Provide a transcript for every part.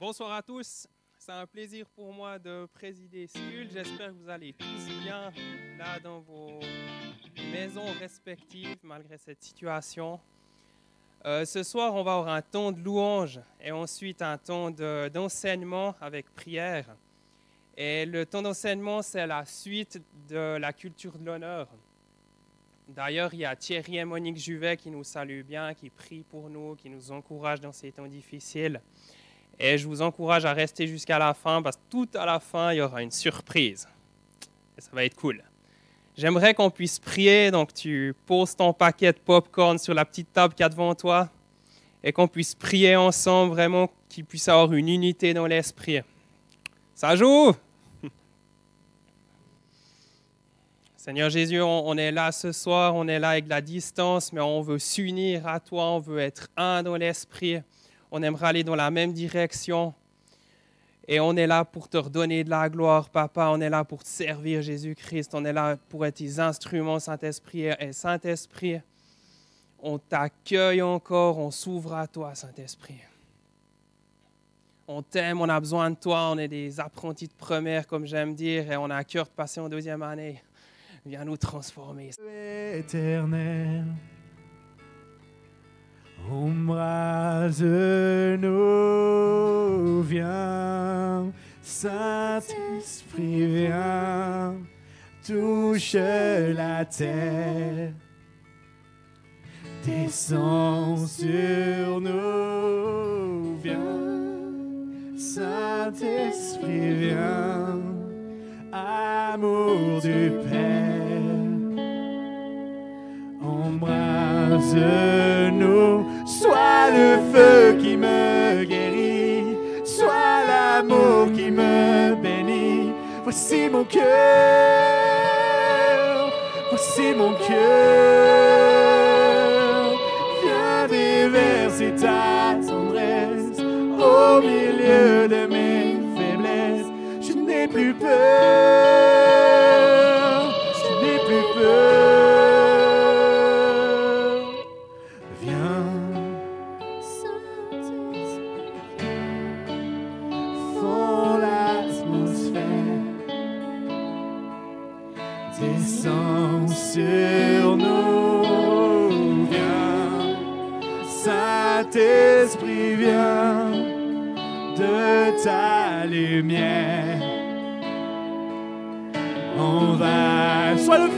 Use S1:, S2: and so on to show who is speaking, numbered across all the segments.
S1: Bonsoir à tous, c'est un plaisir pour moi de présider ce culte. J'espère que vous allez tous bien là dans vos maisons respectives malgré cette situation. Ce soir, on va avoir un temps de louange et ensuite un temps d'enseignement avec prière. Et le temps d'enseignement, c'est la suite de la culture de l'honneur. D'ailleurs, il y a Thierry et Monique Juvet qui nous saluent bien, qui prient pour nous, qui nous encouragent dans ces temps difficiles. Et je vous encourage à rester jusqu'à la fin parce que tout à la fin, il y aura une surprise. Et ça va être cool. J'aimerais qu'on puisse prier, donc tu poses ton paquet de popcorn sur la petite table qu'il y a devant toi et qu'on puisse prier ensemble, vraiment qu'il puisse avoir une unité dans l'esprit. Ça joue? Seigneur Jésus, on est là ce soir, on est là avec la distance, mais on veut s'unir à toi, on veut être un dans l'esprit. On aimerait aller dans la même direction. Et on est là pour te redonner de la gloire, Papa. On est là pour te servir, Jésus-Christ. On est là pour être tes instruments, Saint-Esprit. Et Saint-Esprit, on t'accueille encore, on s'ouvre à toi, Saint-Esprit. On t'aime, on a besoin de toi. On est des apprentis de première, comme j'aime dire, et on a à cœur de passer en deuxième année. Viens nous transformer.
S2: Éternel, embrase-nous, viens, Saint-Esprit, viens, touche la terre, descends sur nous, viens, Saint-Esprit, viens, amour du Père. Embrase-nous, sois le feu qui me guérit, sois l'amour qui me bénit. Voici mon cœur, voici mon cœur. Viens déverser ta tendresse au milieu de mes faiblesses. Je n'ai plus peur, je n'ai plus peur. Sur nous, viens, Saint-Esprit, viens de ta lumière. On va, sois le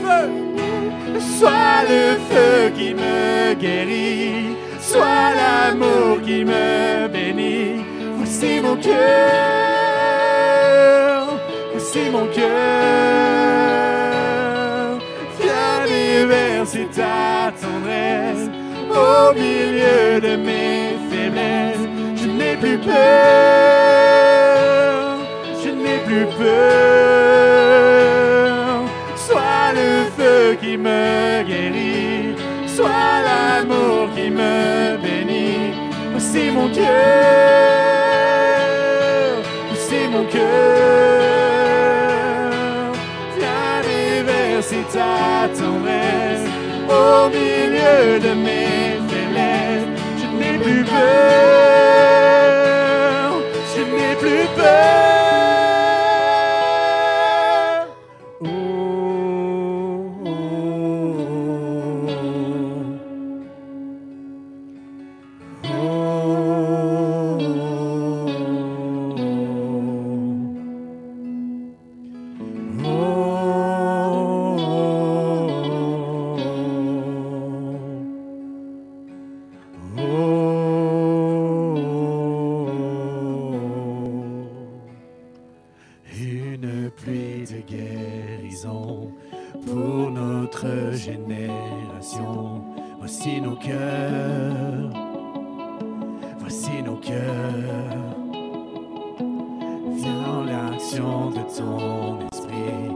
S2: feu qui me guérit, sois l'amour qui me bénit. Voici mon cœur, voici mon cœur. Verser ta tendresse au milieu de mes faiblesses. Je n'ai plus peur, je n'ai plus peur. Sois le feu qui me guérit, sois l'amour qui me bénit. Voici mon cœur, voici mon cœur. Viens déverser ta tendresse au milieu de mes faiblesses. Je n'ai plus peur, je n'ai plus peur. Oh, oh, oh, oh, oh. Une pluie de guérison pour notre génération. Voici nos cœurs, voici nos cœurs. Viens dans l'action de ton esprit,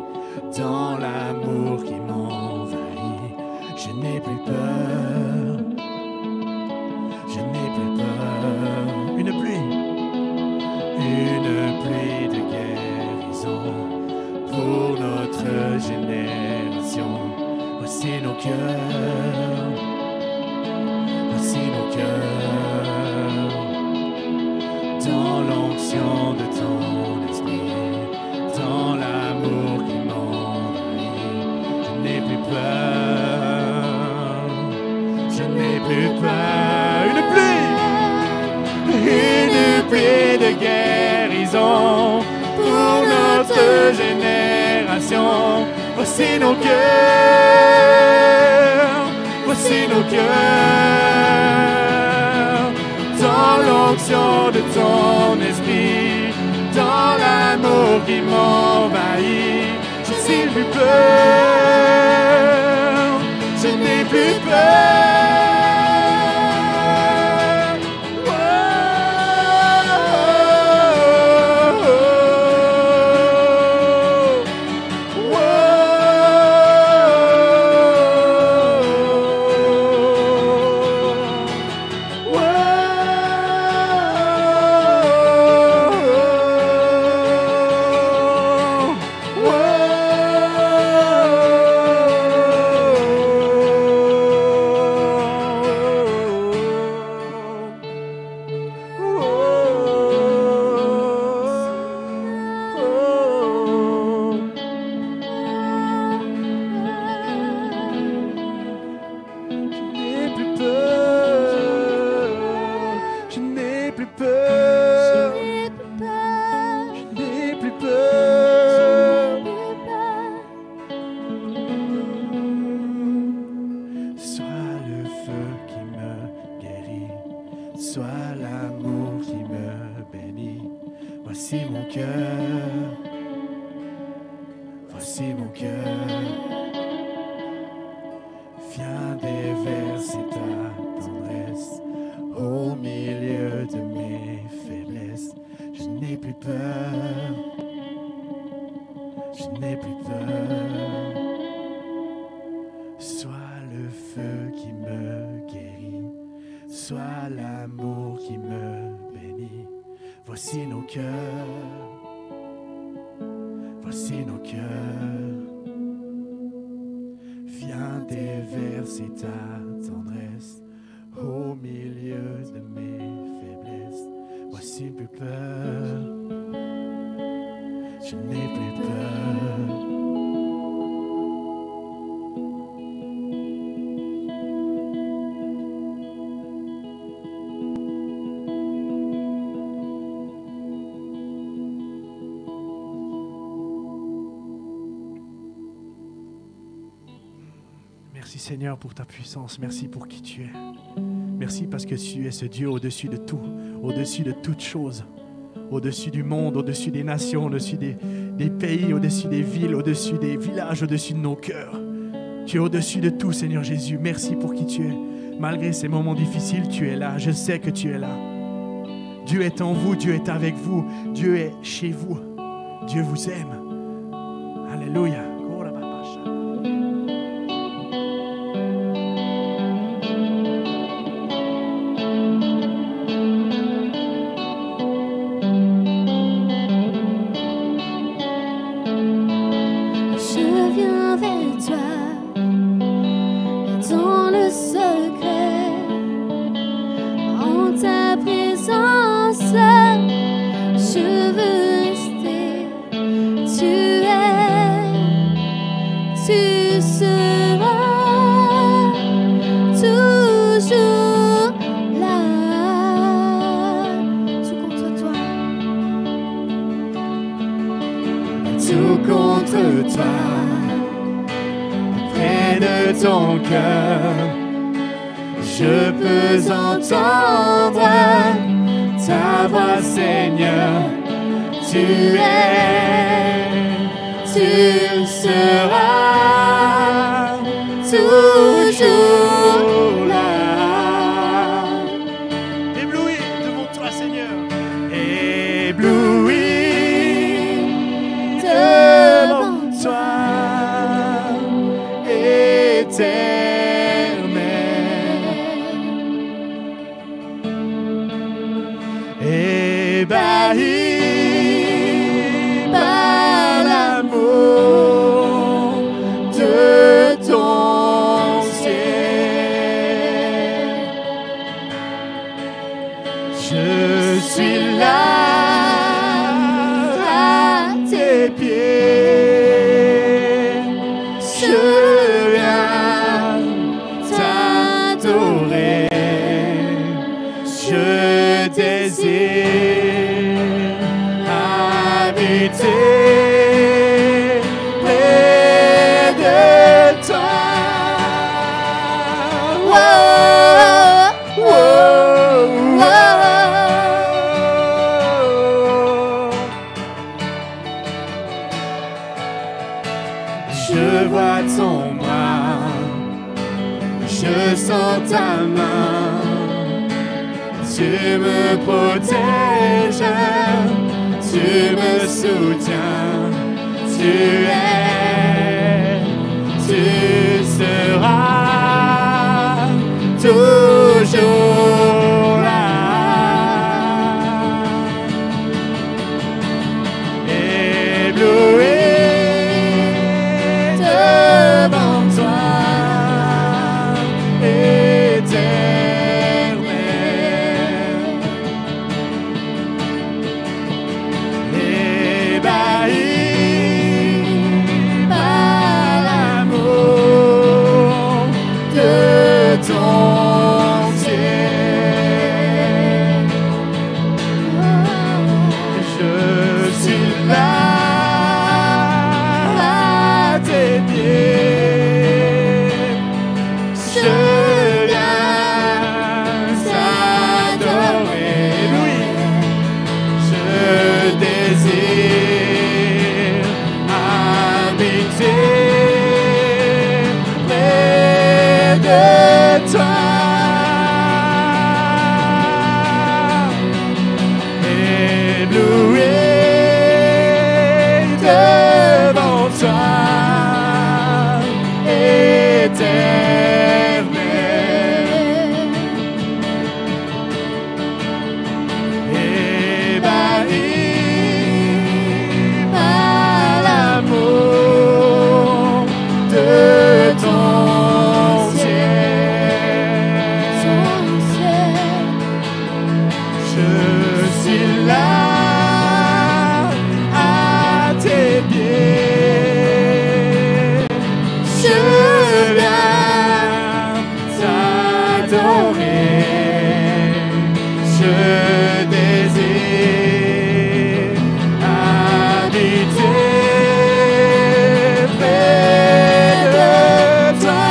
S2: dans l'amour qui m'envahit. Je n'ai plus peur, je n'ai plus peur. Une pluie de guérison pour notre génération. Voici nos cœurs, voici nos cœurs. Dans l'onction peur. Je n'ai plus peur. Une pluie de guérison pour notre génération. Voici nos cœurs, voici nos cœurs, dans l'onction de ton esprit, dans l'amour qui m'envahit. Je n'ai plus peur, je n'ai plus peur.
S3: Merci Seigneur pour ta puissance, merci pour qui tu es. Merci parce que tu es ce Dieu au-dessus de tout, au-dessus de toutes choses, au-dessus du monde, au-dessus des nations, au-dessus des pays, au-dessus des villes, au-dessus des villages, au-dessus de nos cœurs. Tu es au-dessus de tout, Seigneur Jésus. Merci pour qui tu es. Malgré ces moments difficiles, tu es là. Je sais que tu es là. Dieu est en vous, Dieu est avec vous, Dieu est chez vous. Dieu vous aime. Alléluia.
S2: Je peux entendre ta voix, Seigneur. Tu seras toujours là.
S3: Ébloui devant toi, Seigneur.
S2: Ébloui devant toi, ébahi par l'amour de ton ciel. Je suis là à tes pieds, je viens ton bras, je sens ta main, tu me protèges, tu me soutiens, tu es, tu seras toujours là. Ébloui devant toi, éternel. Ébahi par l'amour de ton ciel. Je suis là à tes pieds, je viens t'adorer, oui, je désire habiter près de toi. Ébloui devant toi, éternel. Ébahi par l'amour de ton ciel. Je suis là à tes pieds, je viens t'adorer, je désire habiter près de toi.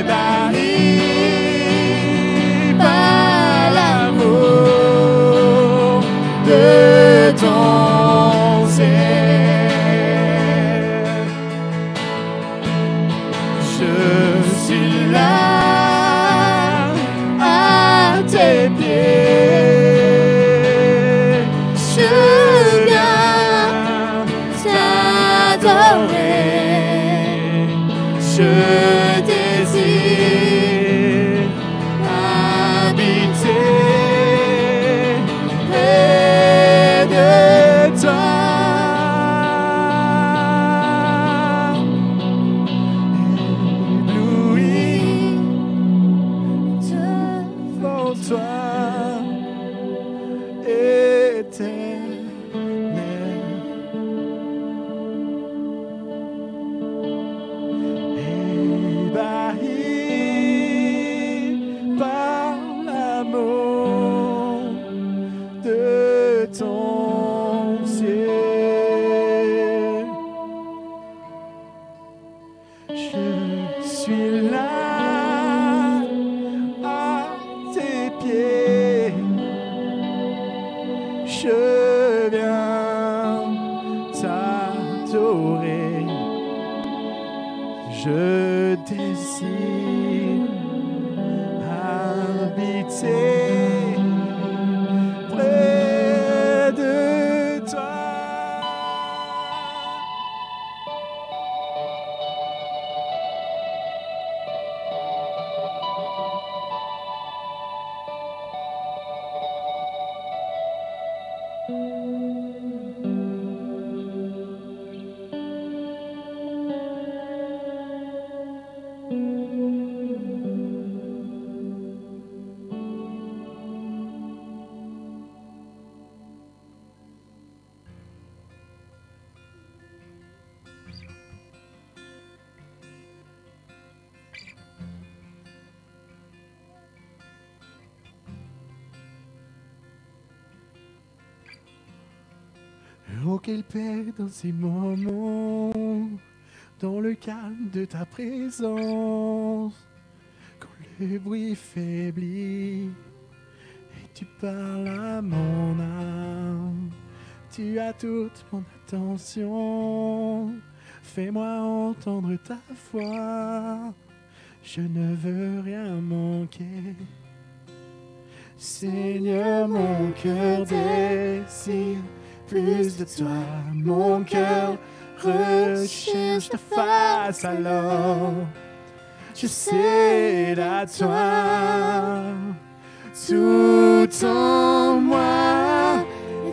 S2: Ébahi par l'amour
S3: Je désire habiter près de toi. Oh, quelle paix dans ces moments, dans le calme de ta présence, quand le bruit faiblit et tu parles à mon âme. Tu as toute mon attention, fais-moi entendre ta voix, je ne veux rien manquer. Seigneur, mon cœur désire plus de toi, mon cœur recherche ta face, alors je cède à toi. Tout en moi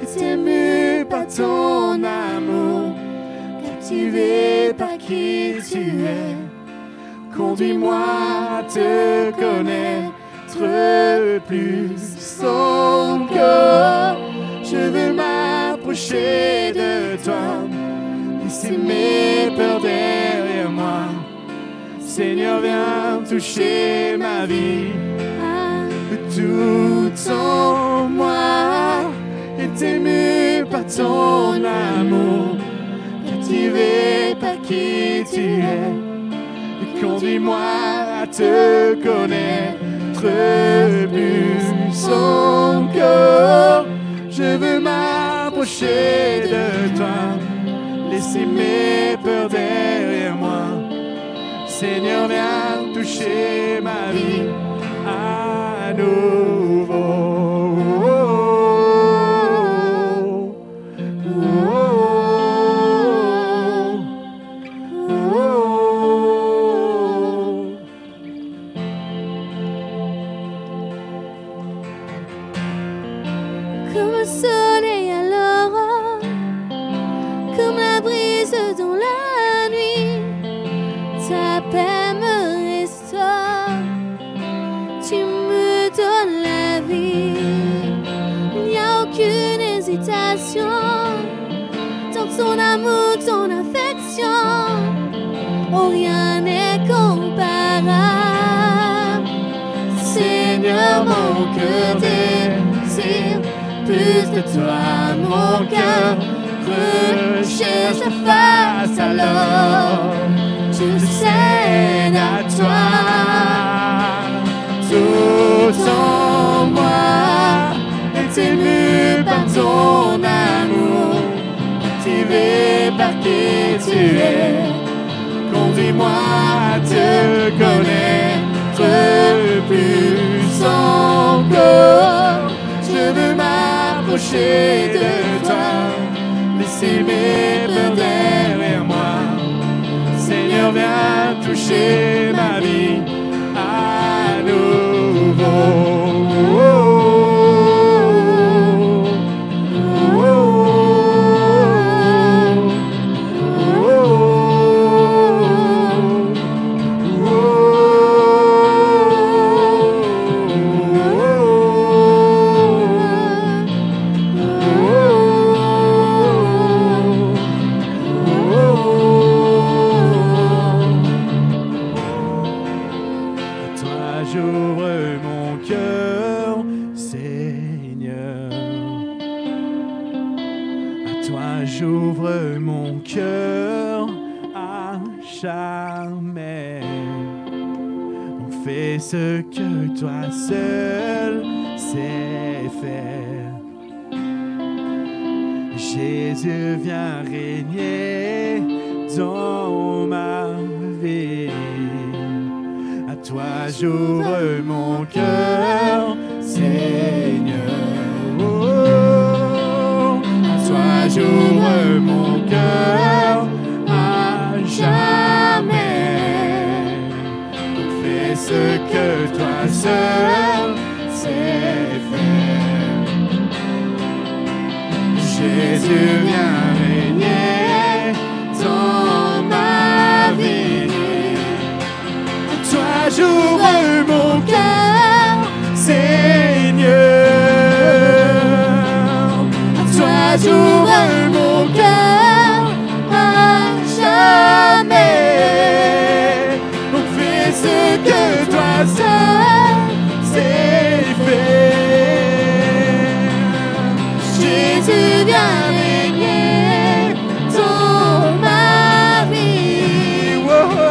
S3: est ému par ton amour, captivé par qui tu es. Conduis-moi à te connaître plus encore. Je veux m'approcher de toi, laisser mes peurs derrière moi. Seigneur, viens toucher ma vie. Tout en moi est ému par ton amour, captivé par qui tu es. Conduis-moi à te connaître plus encore. Je veux m'approcher de toi, laisser mes peurs derrière moi. Seigneur, viens toucher ma vie à nouveau.
S4: Comme le soleil à l'aurore, comme la brise dans la nuit, ta paix me restaure, tu me donnes la vie. Il n'y a aucune hésitation dans ton amour, ton affection, oh rien n'est comparable. Seigneur, mon cœur désire plus de toi, mon cœur recherche ta face, alors je cède à toi. Tout en moi est ému par ton amour, captivé par qui tu es. Conduis-moi à te connaître plus encore. Je veux m'approcher de toi, laisser mes peurs derrière moi. Seigneur, viens toucher ma vie à nouveau. J'ouvre mon cœur, Seigneur. À toi j'ouvre mon cœur à jamais. On fait ce que toi seul sais faire. Jésus, viens régner dans ma vie. toi j'ouvre mon cœur, Seigneur. Oh, à toi j'ouvre mon cœur à jamais. Fais ce que toi seul sais faire. Jésus, viens régner dans ma vie. Toi j'ouvre mon cœur, Seigneur. Toi j'ouvre mon cœur à jamais. Donc fais ce que toi seul sais faire. Jésus, viens régner dans ma vie. Wow.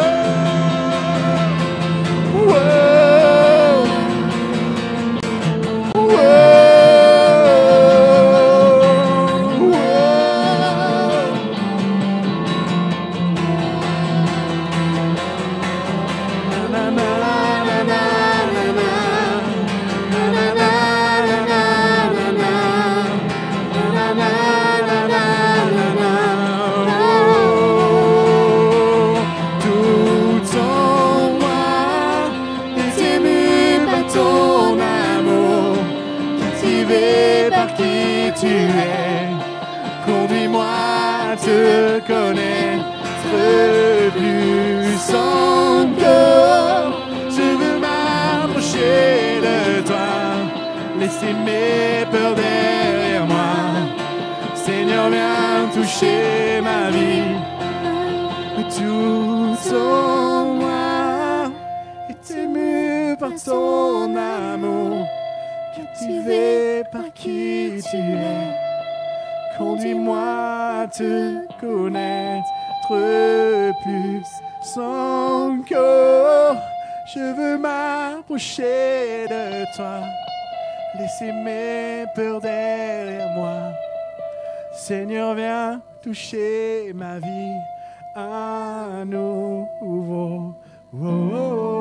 S4: Tu es, conduis-moi à te connaître plus encore. Je veux m'approcher de toi, laisser mes peurs derrière moi. Seigneur, viens toucher ma vie, tout en moi est ému par ton amour. Captivé par qui tu es, conduis-moi à te connaître plus encore. Je veux m'approcher de toi, laisser mes peurs derrière moi. Seigneur, viens toucher ma vie à nouveau. Oh, oh, oh.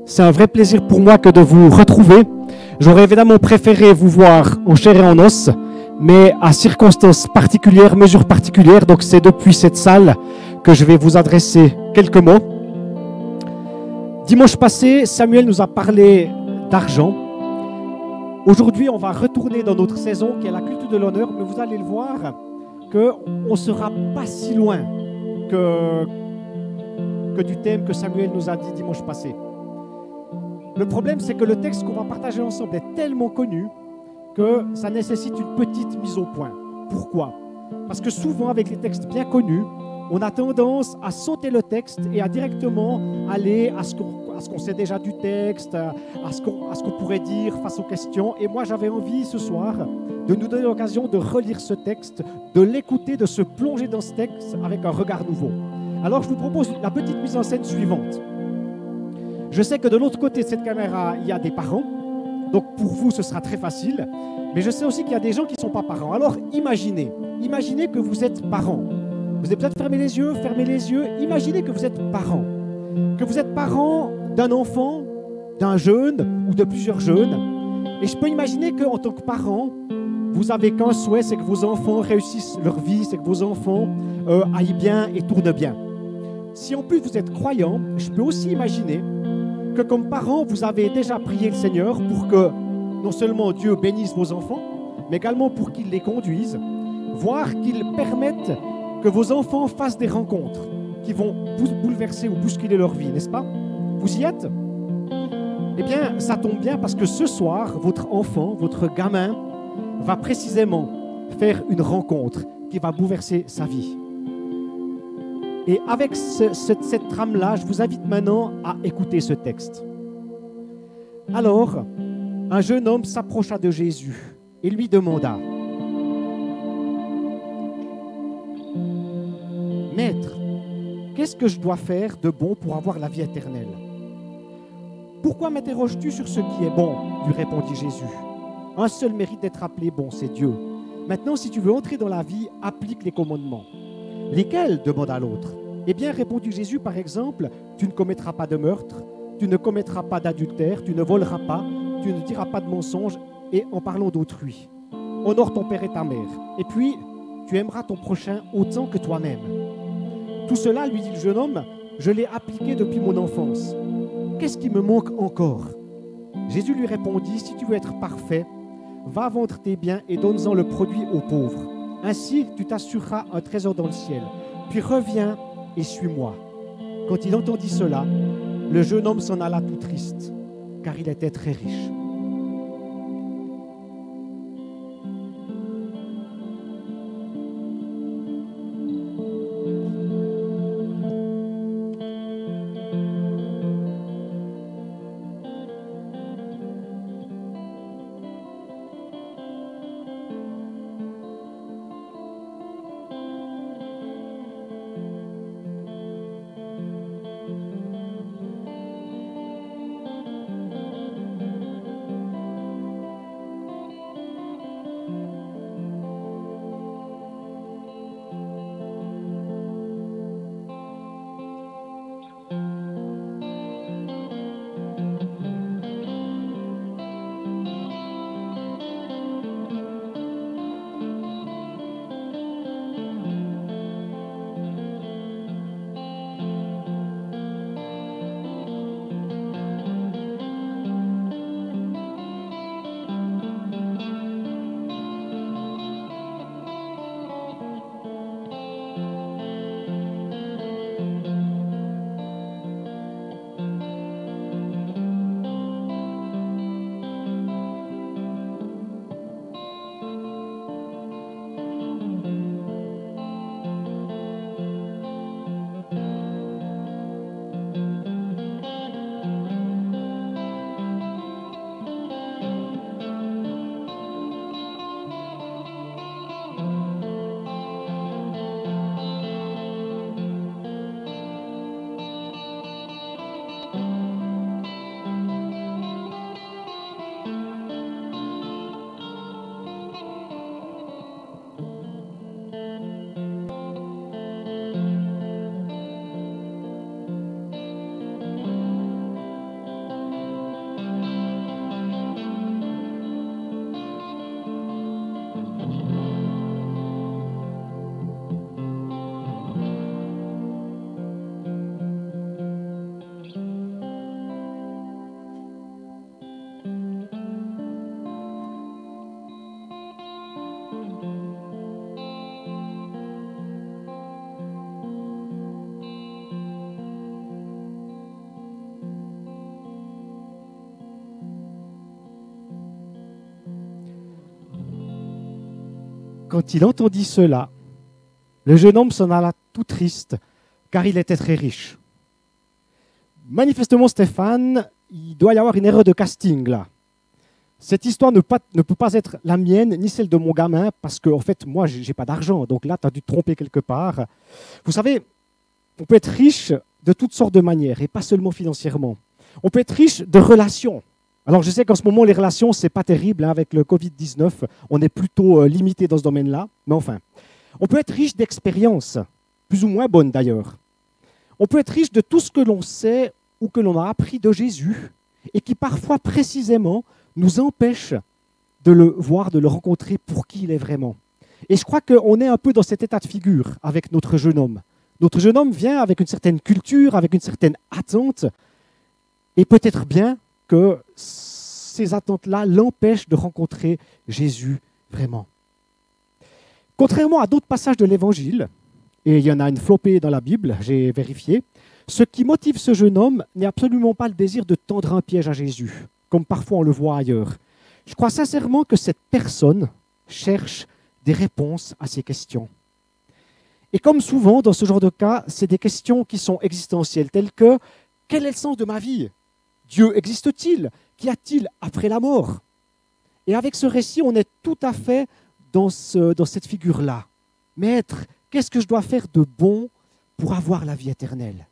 S5: C'est un vrai plaisir pour moi que de vous retrouver. J'aurais évidemment préféré vous voir en chair et en os, mais à circonstances particulières, mesures particulières. Donc c'est depuis cette salle que je vais vous adresser quelques mots. Dimanche passé, Samuel nous a parlé d'argent. Aujourd'hui, on va retourner dans notre saison qui est la culture de l'honneur, mais vous allez le voir qu'on ne sera pas si loin que du thème que Samuel nous a dit dimanche passé. Le problème, c'est que le texte qu'on va partager ensemble est tellement connu que ça nécessite une petite mise au point. Pourquoi? Parce que souvent, avec les textes bien connus, on a tendance à sauter le texte et à directement aller à ce qu'on sait déjà du texte, à ce qu'on pourrait dire face aux questions. Et moi, j'avais envie ce soir de nous donner l'occasion de relire ce texte, de l'écouter, de se plonger dans ce texte avec un regard nouveau. Alors, je vous propose la petite mise en scène suivante. Je sais que de l'autre côté de cette caméra, il y a des parents. Donc, pour vous, ce sera très facile. Mais je sais aussi qu'il y a des gens qui ne sont pas parents. Alors, imaginez que vous êtes parents. Vous avez peut-être fermé les yeux. Imaginez que vous êtes parents. Que vous êtes parents d'un enfant, d'un jeune ou de plusieurs jeunes. Et je peux imaginer qu'en tant que parent, vous n'avez qu'un souhait, c'est que vos enfants réussissent leur vie, c'est que vos enfants aillent bien et tournent bien. si en plus vous êtes croyant, je peux aussi imaginer que comme parents, vous avez déjà prié le Seigneur pour que non seulement Dieu bénisse vos enfants, mais également pour qu'il les conduise, voire qu'il permette que vos enfants fassent des rencontres qui vont bouleverser ou bousculer leur vie, n'est-ce pas? Vous y êtes? Eh bien, ça tombe bien parce que ce soir, votre enfant, votre gamin, va précisément faire une rencontre qui va bouleverser sa vie. Et avec cette trame-là, je vous invite maintenant à écouter ce texte. Alors, un jeune homme s'approcha de Jésus et lui demanda: « Maître, qu'est-ce que je dois faire de bon pour avoir la vie éternelle ? » « Pourquoi m'interroges-tu sur ce qui est bon ?» lui répondit Jésus. « Un seul mérite d'être appelé bon, c'est Dieu. Maintenant, si tu veux entrer dans la vie, applique les commandements. » « Lesquels ?» demanda l'autre. « Eh bien, répondit Jésus, par exemple, tu ne commettras pas de meurtre, tu ne commettras pas d'adultère, tu ne voleras pas, tu ne diras pas de mensonge, et en parlant d'autrui. Honore ton père et ta mère. Et puis, tu aimeras ton prochain autant que toi-même. » Tout cela, lui dit le jeune homme, je l'ai appliqué depuis mon enfance. Qu'est-ce qui me manque encore? Jésus lui répondit, si tu veux être parfait, va vendre tes biens et donne-en le produit aux pauvres. Ainsi, tu t'assureras un trésor dans le ciel. Puis reviens et suis-moi. Quand il entendit cela, le jeune homme s'en alla tout triste, car il était très riche. Quand il entendit cela, le jeune homme s'en alla tout triste, car il était très riche. Manifestement, Stéphane, il doit y avoir une erreur de casting là. Cette histoire ne peut pas être la mienne, ni celle de mon gamin, parce qu'en fait, moi, je n'ai pas d'argent. Donc là, tu as dû te tromper quelque part. Vous savez, on peut être riche de toutes sortes de manières, et pas seulement financièrement. On peut être riche de relations. Alors, je sais qu'en ce moment, les relations, ce n'est pas terrible. Hein, avec le Covid-19, on est plutôt limité dans ce domaine-là. Mais enfin, on peut être riche d'expériences, plus ou moins bonnes d'ailleurs. On peut être riche de tout ce que l'on sait ou que l'on a appris de Jésus, et qui parfois, précisément, nous empêche de le voir, de le rencontrer pour qui il est vraiment. Et je crois qu'on est un peu dans cet état de figure avec notre jeune homme. Notre jeune homme vient avec une certaine culture, avec une certaine attente, et peut-être bien que ces attentes-là l'empêchent de rencontrer Jésus vraiment. Contrairement à d'autres passages de l'Évangile, et il y en a une flopée dans la Bible, j'ai vérifié, ce qui motive ce jeune homme n'est absolument pas le désir de tendre un piège à Jésus, comme parfois on le voit ailleurs. Je crois sincèrement que cette personne cherche des réponses à ces questions. Et comme souvent dans ce genre de cas, c'est des questions qui sont existentielles, telles que « Quel est le sens de ma vie ? Dieu existe-t-il ? Qu'y a-t-il après la mort ?» Et avec ce récit, on est tout à fait dans cette figure-là. Maître, qu'est-ce que je dois faire de bon pour avoir la vie éternelle ?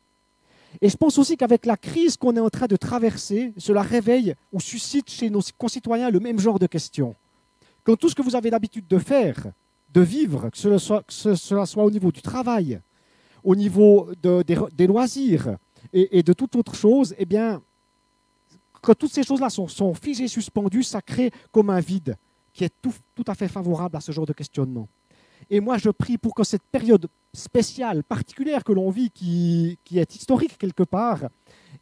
S5: Et je pense aussi qu'avec la crise qu'on est en train de traverser, cela réveille ou suscite chez nos concitoyens le même genre de questions. Quand tout ce que vous avez l'habitude de faire, de vivre, que cela soit au niveau du travail, au niveau des loisirs et de toute autre chose, eh bien, quand toutes ces choses-là sont figées, suspendues, ça crée comme un vide qui est tout à fait favorable à ce genre de questionnement. Et moi, je prie pour que cette période spéciale, particulière que l'on vit, qui est historique quelque part,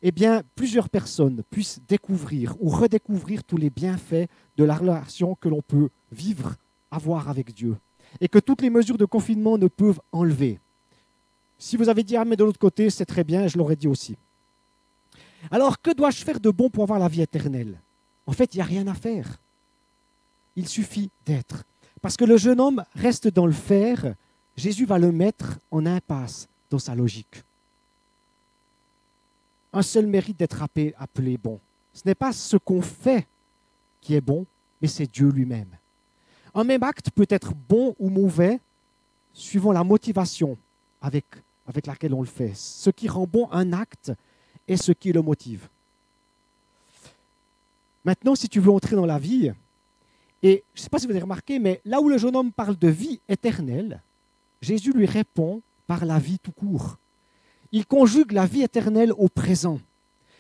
S5: eh bien, plusieurs personnes puissent découvrir ou redécouvrir tous les bienfaits de la relation que l'on peut vivre, avoir avec Dieu. Et que toutes les mesures de confinement ne peuvent enlever. Si vous avez dit « Ah, mais de l'autre côté, c'est très bien », je l'aurais dit aussi. Alors, que dois-je faire de bon pour avoir la vie éternelle ? En fait, il n'y a rien à faire. Il suffit d'être. Parce que le jeune homme reste dans le faire, Jésus va le mettre en impasse dans sa logique. Un seul mérite d'être appelé bon. Ce n'est pas ce qu'on fait qui est bon, mais c'est Dieu lui-même. Un même acte peut être bon ou mauvais suivant la motivation avec laquelle on le fait. Ce qui rend bon un acte est ce qui le motive. Maintenant, si tu veux entrer dans la vie, et je ne sais pas si vous avez remarqué, mais là où le jeune homme parle de vie éternelle, Jésus lui répond par la vie tout court. Il conjugue la vie éternelle au présent.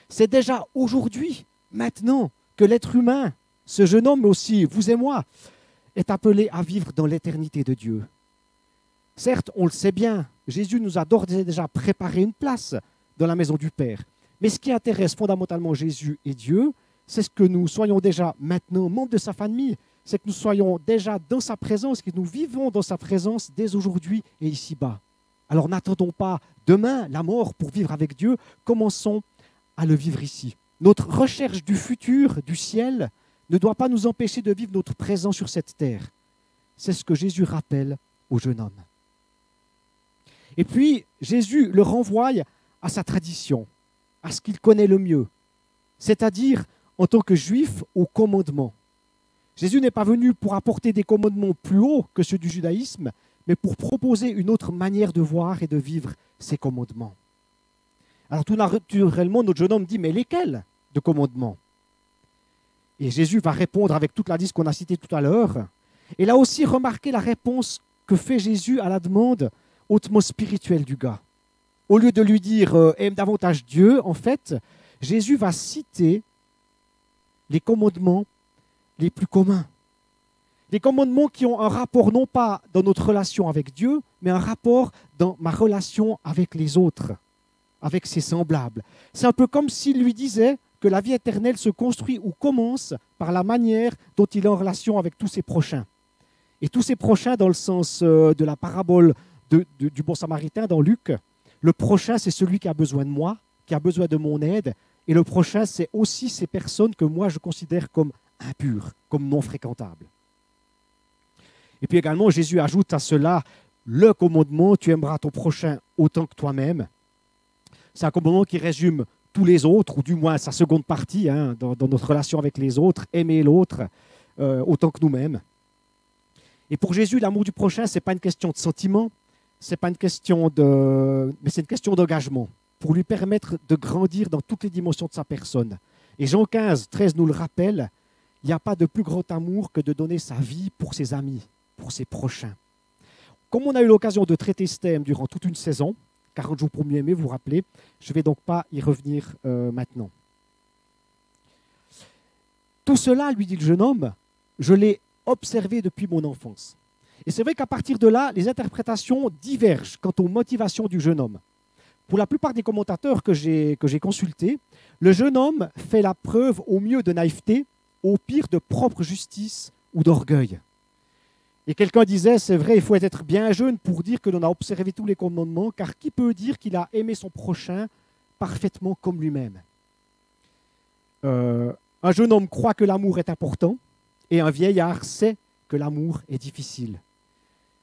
S5: C'est déjà aujourd'hui, maintenant, que l'être humain, ce jeune homme, mais aussi vous et moi, est appelé à vivre dans l'éternité de Dieu. Certes, on le sait bien, Jésus nous a d'ores et déjà préparé une place dans la maison du Père. Mais ce qui intéresse fondamentalement Jésus et Dieu, c'est ce que nous soyons déjà maintenant membres de sa famille, c'est que nous soyons déjà dans sa présence, que nous vivons dans sa présence dès aujourd'hui et ici-bas. Alors n'attendons pas demain la mort pour vivre avec Dieu, commençons à le vivre ici. Notre recherche du futur, du ciel, ne doit pas nous empêcher de vivre notre présent sur cette terre. C'est ce que Jésus rappelle au jeune homme. Et puis, Jésus le renvoie à sa tradition, à ce qu'il connaît le mieux, c'est-à-dire, en tant que juif, aux commandements. Jésus n'est pas venu pour apporter des commandements plus hauts que ceux du judaïsme, mais pour proposer une autre manière de voir et de vivre ces commandements. Alors tout naturellement, notre jeune homme dit, mais lesquels de commandements ? Et Jésus va répondre avec toute la liste qu'on a citée tout à l'heure. Et là aussi, remarquez la réponse que fait Jésus à la demande hautement spirituelle du gars. Au lieu de lui dire « aime davantage Dieu », en fait, Jésus va citer les commandements les plus communs. Des commandements qui ont un rapport non pas dans notre relation avec Dieu, mais un rapport dans ma relation avec les autres, avec ses semblables. C'est un peu comme s'il lui disait que la vie éternelle se construit ou commence par la manière dont il est en relation avec tous ses prochains. Et tous ses prochains dans le sens de la parabole du bon samaritain dans Luc, le prochain c'est celui qui a besoin de moi, qui a besoin de mon aide, et le prochain c'est aussi ces personnes que moi je considère comme impures, comme non fréquentables. Et puis également Jésus ajoute à cela le commandement, tu aimeras ton prochain autant que toi-même. C'est un commandement qui résume tous les autres, ou du moins sa seconde partie dans notre relation avec les autres, aimer l'autre autant que nous-mêmes. Et pour Jésus, l'amour du prochain, ce n'est pas une question de sentiment, mais c'est une question d'engagement, pour lui permettre de grandir dans toutes les dimensions de sa personne. Et Jean 15, 13 nous le rappelle, il n'y a pas de plus grand amour que de donner sa vie pour ses amis, pour ses prochains. Comme on a eu l'occasion de traiter ce thème durant toute une saison, 40 jours pour mieux aimer, vous vous rappelez, je ne vais donc pas y revenir maintenant. Tout cela, lui dit le jeune homme, je l'ai observé depuis mon enfance. Et c'est vrai qu'à partir de là, les interprétations divergent quant aux motivations du jeune homme. Pour la plupart des commentateurs que j'ai consultés, le jeune homme fait la preuve au mieux de naïveté, au pire de propre justice ou d'orgueil. Et quelqu'un disait, c'est vrai, il faut être bien jeune pour dire que l'on a observé tous les commandements, car qui peut dire qu'il a aimé son prochain parfaitement comme lui-même? Un jeune homme croit que l'amour est important, et un vieillard sait que l'amour est difficile.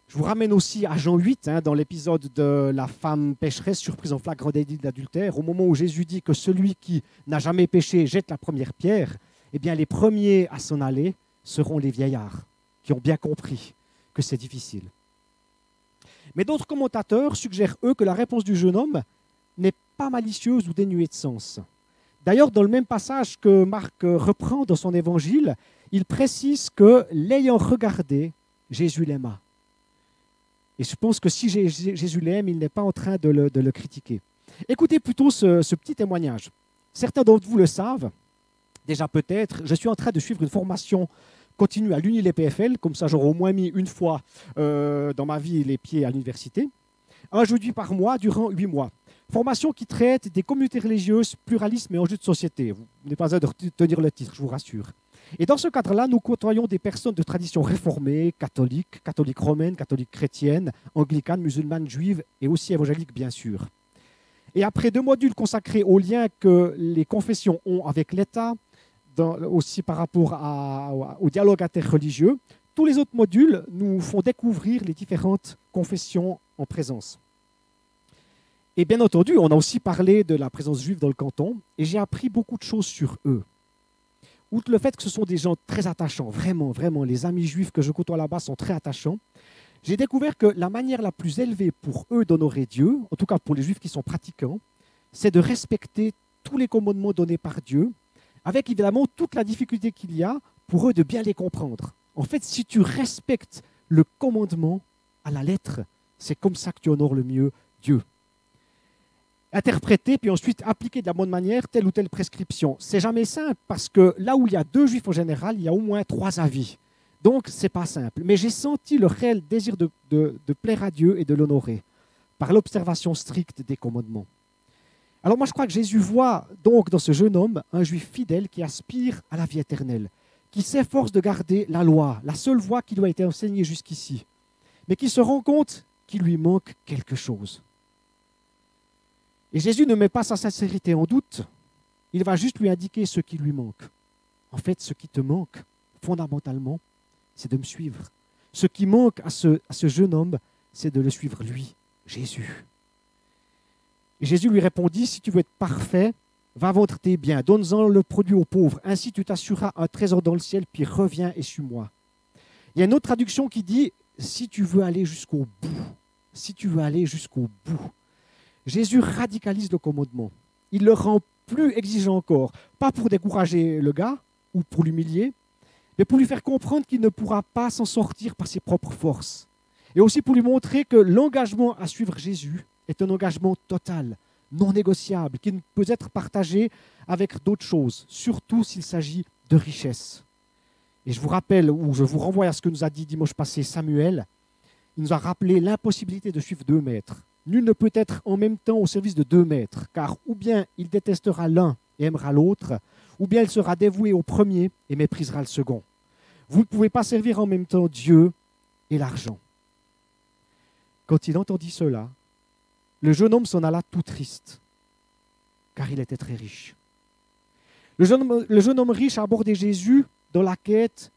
S5: Je vous ramène aussi à Jean 8, dans l'épisode de la femme pécheresse surprise en flagrant délit d'adultère, au moment où Jésus dit que celui qui n'a jamais péché jette la première pierre, eh bien les premiers à s'en aller seront les vieillards, qui ont bien compris que c'est difficile. Mais d'autres commentateurs suggèrent, eux, que la réponse du jeune homme n'est pas malicieuse ou dénuée de sens. D'ailleurs, dans le même passage que Marc reprend dans son évangile, il précise que, l'ayant regardé, Jésus l'aima. Et je pense que si Jésus l'aime, il n'est pas en train de le critiquer. Écoutez plutôt ce petit témoignage. Certains d'entre vous le savent, déjà peut-être, je suis en train de suivre une formation continue à l'UNILE-PFL, comme ça j'aurai au moins mis une fois dans ma vie les pieds à l'université, un jeudi par mois durant 8 mois. Formation qui traite des communautés religieuses, pluralisme et enjeux de société. Vous n'êtes pas à de retenir le titre, je vous rassure. Et dans ce cadre-là, nous côtoyons des personnes de tradition réformée, catholiques romaines, catholiques chrétiennes, anglicanes, musulmanes, juives et aussi évangéliques, bien sûr. Et après 2 modules consacrés aux liens que les confessions ont avec l'État, aussi par rapport au dialogue interreligieux, tous les autres modules nous font découvrir les différentes confessions en présence. Et bien entendu, on a aussi parlé de la présence juive dans le canton, et j'ai appris beaucoup de choses sur eux. Outre le fait que ce sont des gens très attachants, vraiment, vraiment, les amis juifs que je côtoie là-bas sont très attachants, j'ai découvert que la manière la plus élevée pour eux d'honorer Dieu, en tout cas pour les juifs qui sont pratiquants, c'est de respecter tous les commandements donnés par Dieu, avec évidemment toute la difficulté qu'il y a pour eux de bien les comprendre. En fait, si tu respectes le commandement à la lettre, c'est comme ça que tu honores le mieux Dieu. Interpréter, puis ensuite appliquer de la bonne manière telle ou telle prescription. C'est jamais simple, parce que là où il y a 2 juifs en général, il y a au moins 3 avis. Donc, ce n'est pas simple. Mais j'ai senti le réel désir de plaire à Dieu et de l'honorer, par l'observation stricte des commandements. Alors moi, je crois que Jésus voit donc dans ce jeune homme un juif fidèle qui aspire à la vie éternelle, qui s'efforce de garder la loi, la seule voie qui lui a été enseignée jusqu'ici, mais qui se rend compte qu'il lui manque quelque chose. Et Jésus ne met pas sa sincérité en doute, il va juste lui indiquer ce qui lui manque. En fait, ce qui te manque, fondamentalement, c'est de me suivre. Ce qui manque à ce jeune homme, c'est de le suivre lui, Jésus. Et Jésus lui répondit, si tu veux être parfait, va vendre tes biens, donne-en le produit aux pauvres, ainsi tu t'assureras un trésor dans le ciel, puis reviens et suis-moi. Il y a une autre traduction qui dit, si tu veux aller jusqu'au bout, si tu veux aller jusqu'au bout. Jésus radicalise le commandement. Il le rend plus exigeant encore, pas pour décourager le gars ou pour l'humilier, mais pour lui faire comprendre qu'il ne pourra pas s'en sortir par ses propres forces. Et aussi pour lui montrer que l'engagement à suivre Jésus est un engagement total, non négociable, qui ne peut être partagé avec d'autres choses, surtout s'il s'agit de richesse. Et je vous rappelle, ou je vous renvoie à ce que nous a dit dimanche passé Samuel, il nous a rappelé l'impossibilité de suivre 2 maîtres. Nul ne peut être en même temps au service de 2 maîtres, car ou bien il détestera l'un et aimera l'autre, ou bien il sera dévoué au premier et méprisera le second. Vous ne pouvez pas servir en même temps Dieu et l'argent. Quand il entendit cela, le jeune homme s'en alla tout triste, car il était très riche. Le jeune homme riche a abordé Jésus dans la quête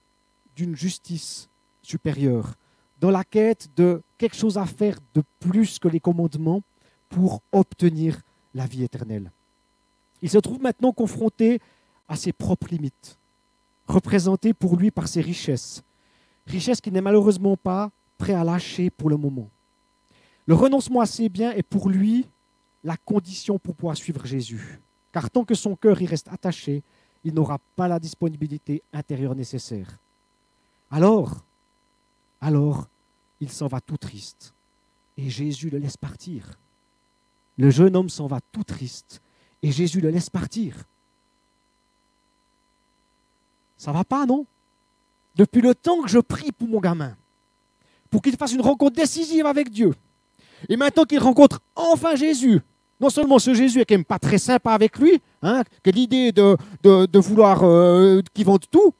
S5: d'une justice supérieure, dans la quête de quelque chose à faire de plus que les commandements pour obtenir la vie éternelle. Il se trouve maintenant confronté à ses propres limites, représentées pour lui par ses richesses, richesses qu'il n'est malheureusement pas prêt à lâcher pour le moment. Le renoncement à ses biens est pour lui la condition pour pouvoir suivre Jésus, car tant que son cœur y reste attaché, il n'aura pas la disponibilité intérieure nécessaire. Alors, il s'en va tout triste. Et Jésus le laisse partir. Le jeune homme s'en va tout triste. Et Jésus le laisse partir. Ça va pas, non? Depuis le temps que je prie pour mon gamin, pour qu'il fasse une rencontre décisive avec Dieu. Et maintenant qu'il rencontre enfin Jésus, non seulement ce Jésus est quand même pas très sympa avec lui, hein, que l'idée de vouloir qu'il vende tout,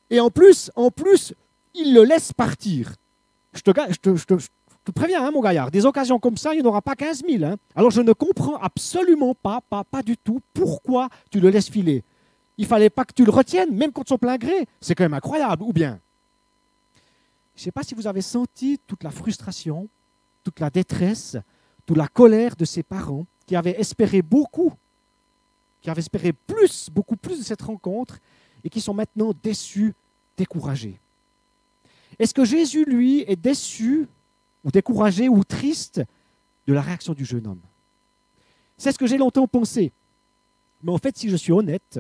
S5: et en plus, il le laisse partir. Je te préviens, hein, mon gaillard, des occasions comme ça, il n'y en aura pas 15 000. Hein. Alors je ne comprends absolument pas du tout pourquoi tu le laisses filer. Il ne fallait pas que tu le retiennes, même contre son plein gré. C'est quand même incroyable, ou bien? Je ne sais pas si vous avez senti toute la frustration, toute la détresse, toute la colère de ses parents qui avaient espéré beaucoup, qui avaient espéré beaucoup plus de cette rencontre et qui sont maintenant déçus, découragés. Est-ce que Jésus, lui, est déçu ou découragé ou triste de la réaction du jeune homme? C'est ce que j'ai longtemps pensé. Mais en fait, si je suis honnête,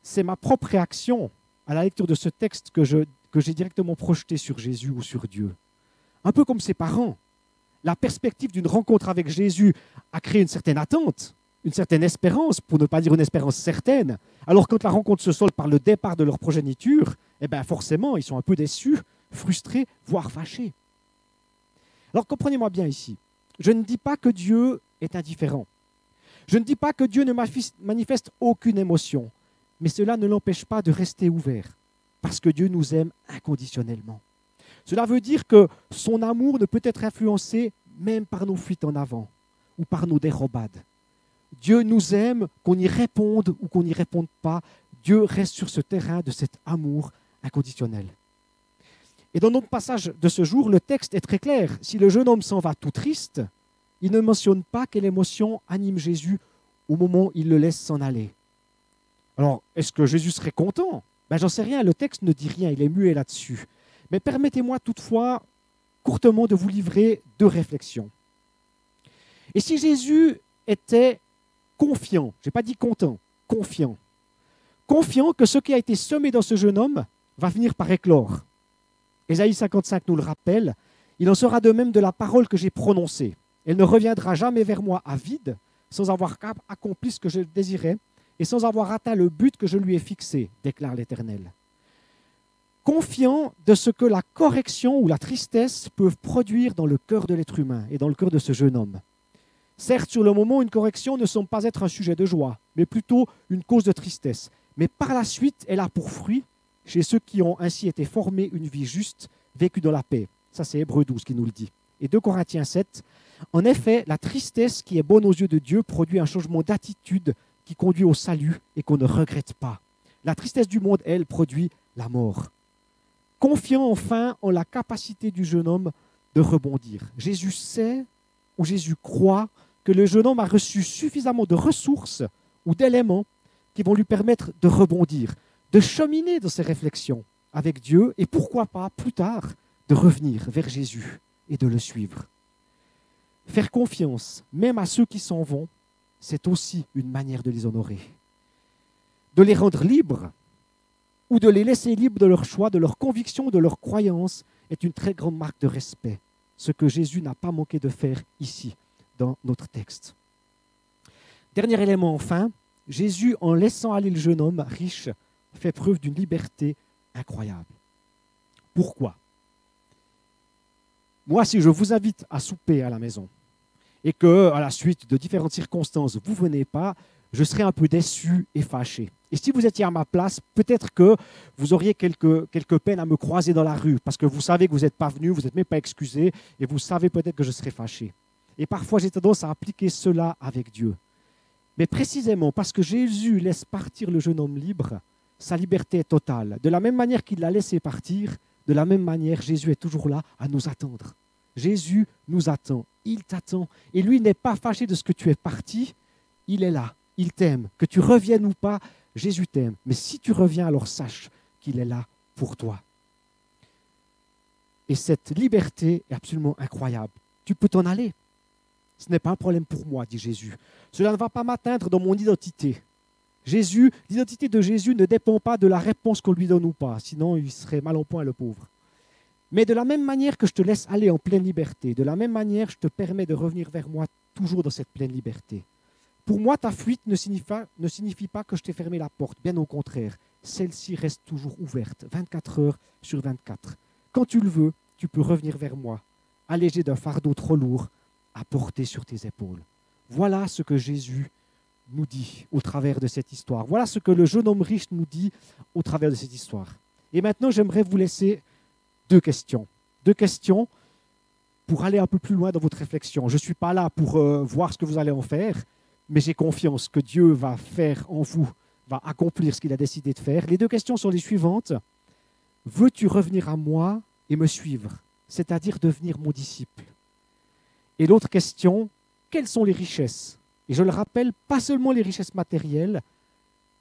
S5: c'est ma propre réaction à la lecture de ce texte que j'ai directement projeté sur Jésus ou sur Dieu. Un peu comme ses parents. La perspective d'une rencontre avec Jésus a créé une certaine attente, une certaine espérance, pour ne pas dire une espérance certaine. Alors quand la rencontre se solde par le départ de leur progéniture, eh bien forcément, ils sont un peu déçus, frustrés, voire fâchés. Alors comprenez-moi bien ici. Je ne dis pas que Dieu est indifférent. Je ne dis pas que Dieu ne manifeste aucune émotion. Mais cela ne l'empêche pas de rester ouvert. Parce que Dieu nous aime inconditionnellement. Cela veut dire que son amour ne peut être influencé même par nos fuites en avant ou par nos dérobades. Dieu nous aime, qu'on y réponde ou qu'on n'y réponde pas. Dieu reste sur ce terrain de cet amour inconditionnel. Et dans notre passage de ce jour, le texte est très clair. Si le jeune homme s'en va tout triste, il ne mentionne pas quelle émotion anime Jésus au moment où il le laisse s'en aller. Alors, est-ce que Jésus serait content? J'en sais rien, le texte ne dit rien, il est muet là-dessus. Mais permettez-moi toutefois, courtement, de vous livrer 2 réflexions. Et si Jésus était confiant, je n'ai pas dit content, confiant que ce qui a été semé dans ce jeune homme va finir par éclore. Ésaïe 55 nous le rappelle, il en sera de même de la parole que j'ai prononcée. Elle ne reviendra jamais vers moi à vide, sans avoir accompli ce que je désirais, et sans avoir atteint le but que je lui ai fixé, déclare l'Éternel. Confiant de ce que la correction ou la tristesse peuvent produire dans le cœur de l'être humain et dans le cœur de ce jeune homme. Certes, sur le moment, une correction ne semble pas être un sujet de joie, mais plutôt une cause de tristesse. Mais par la suite, elle a pour fruit, chez ceux qui ont ainsi été formés, une vie juste, vécue dans la paix. Ça, c'est Hébreux 12 qui nous le dit. Et 2 Corinthiens 7, en effet, la tristesse qui est bonne aux yeux de Dieu produit un changement d'attitude qui conduit au salut et qu'on ne regrette pas. La tristesse du monde, elle, produit la mort. Confiant enfin en la capacité du jeune homme de rebondir. Jésus sait ou Jésus croit que le jeune homme a reçu suffisamment de ressources ou d'éléments qui vont lui permettre de rebondir, de cheminer dans ses réflexions avec Dieu et pourquoi pas, plus tard, de revenir vers Jésus et de le suivre. Faire confiance, même à ceux qui s'en vont, c'est aussi une manière de les honorer. De les rendre libres ou de les laisser libres de leur choix, de leur conviction, de leur croyance, est une très grande marque de respect, ce que Jésus n'a pas manqué de faire ici, dans notre texte. Dernier élément enfin, Jésus, en laissant aller le jeune homme riche, fait preuve d'une liberté incroyable. Pourquoi? Moi, si je vous invite à souper à la maison et que, à la suite de différentes circonstances, vous ne venez pas, je serais un peu déçu et fâché. Et si vous étiez à ma place, peut-être que vous auriez quelques peines à me croiser dans la rue parce que vous savez que vous n'êtes pas venu, vous n'êtes même pas excusé et vous savez peut-être que je serais fâché. Et parfois, j'ai tendance à appliquer cela avec Dieu. Mais précisément parce que Jésus laisse partir le jeune homme libre, sa liberté est totale. De la même manière qu'il l'a laissé partir, de la même manière, Jésus est toujours là à nous attendre. Jésus nous attend, il t'attend. Et lui n'est pas fâché de ce que tu es parti, il est là, il t'aime. Que tu reviennes ou pas, Jésus t'aime. Mais si tu reviens, alors sache qu'il est là pour toi. Et cette liberté est absolument incroyable. Tu peux t'en aller. Ce n'est pas un problème pour moi, dit Jésus. Cela ne va pas m'atteindre dans mon identité. L'identité de Jésus ne dépend pas de la réponse qu'on lui donne ou pas, sinon il serait mal en point le pauvre. Mais de la même manière que je te laisse aller en pleine liberté, de la même manière je te permets de revenir vers moi toujours dans cette pleine liberté. Pour moi, ta fuite ne signifie pas que je t'ai fermé la porte, bien au contraire. Celle-ci reste toujours ouverte, 24 heures sur 24. Quand tu le veux, tu peux revenir vers moi, allégé d'un fardeau trop lourd à porter sur tes épaules. Voilà ce que Jésus nous dit au travers de cette histoire. Voilà ce que le jeune homme riche nous dit au travers de cette histoire. Et maintenant, j'aimerais vous laisser deux questions. Deux questions pour aller un peu plus loin dans votre réflexion. Je ne suis pas là pour voir ce que vous allez en faire, mais j'ai confiance que Dieu va faire en vous, va accomplir ce qu'il a décidé de faire. Les deux questions sont les suivantes. Veux-tu revenir à moi et me suivre, c'est-à-dire devenir mon disciple? Et l'autre question, quelles sont les richesses? Et je le rappelle, pas seulement les richesses matérielles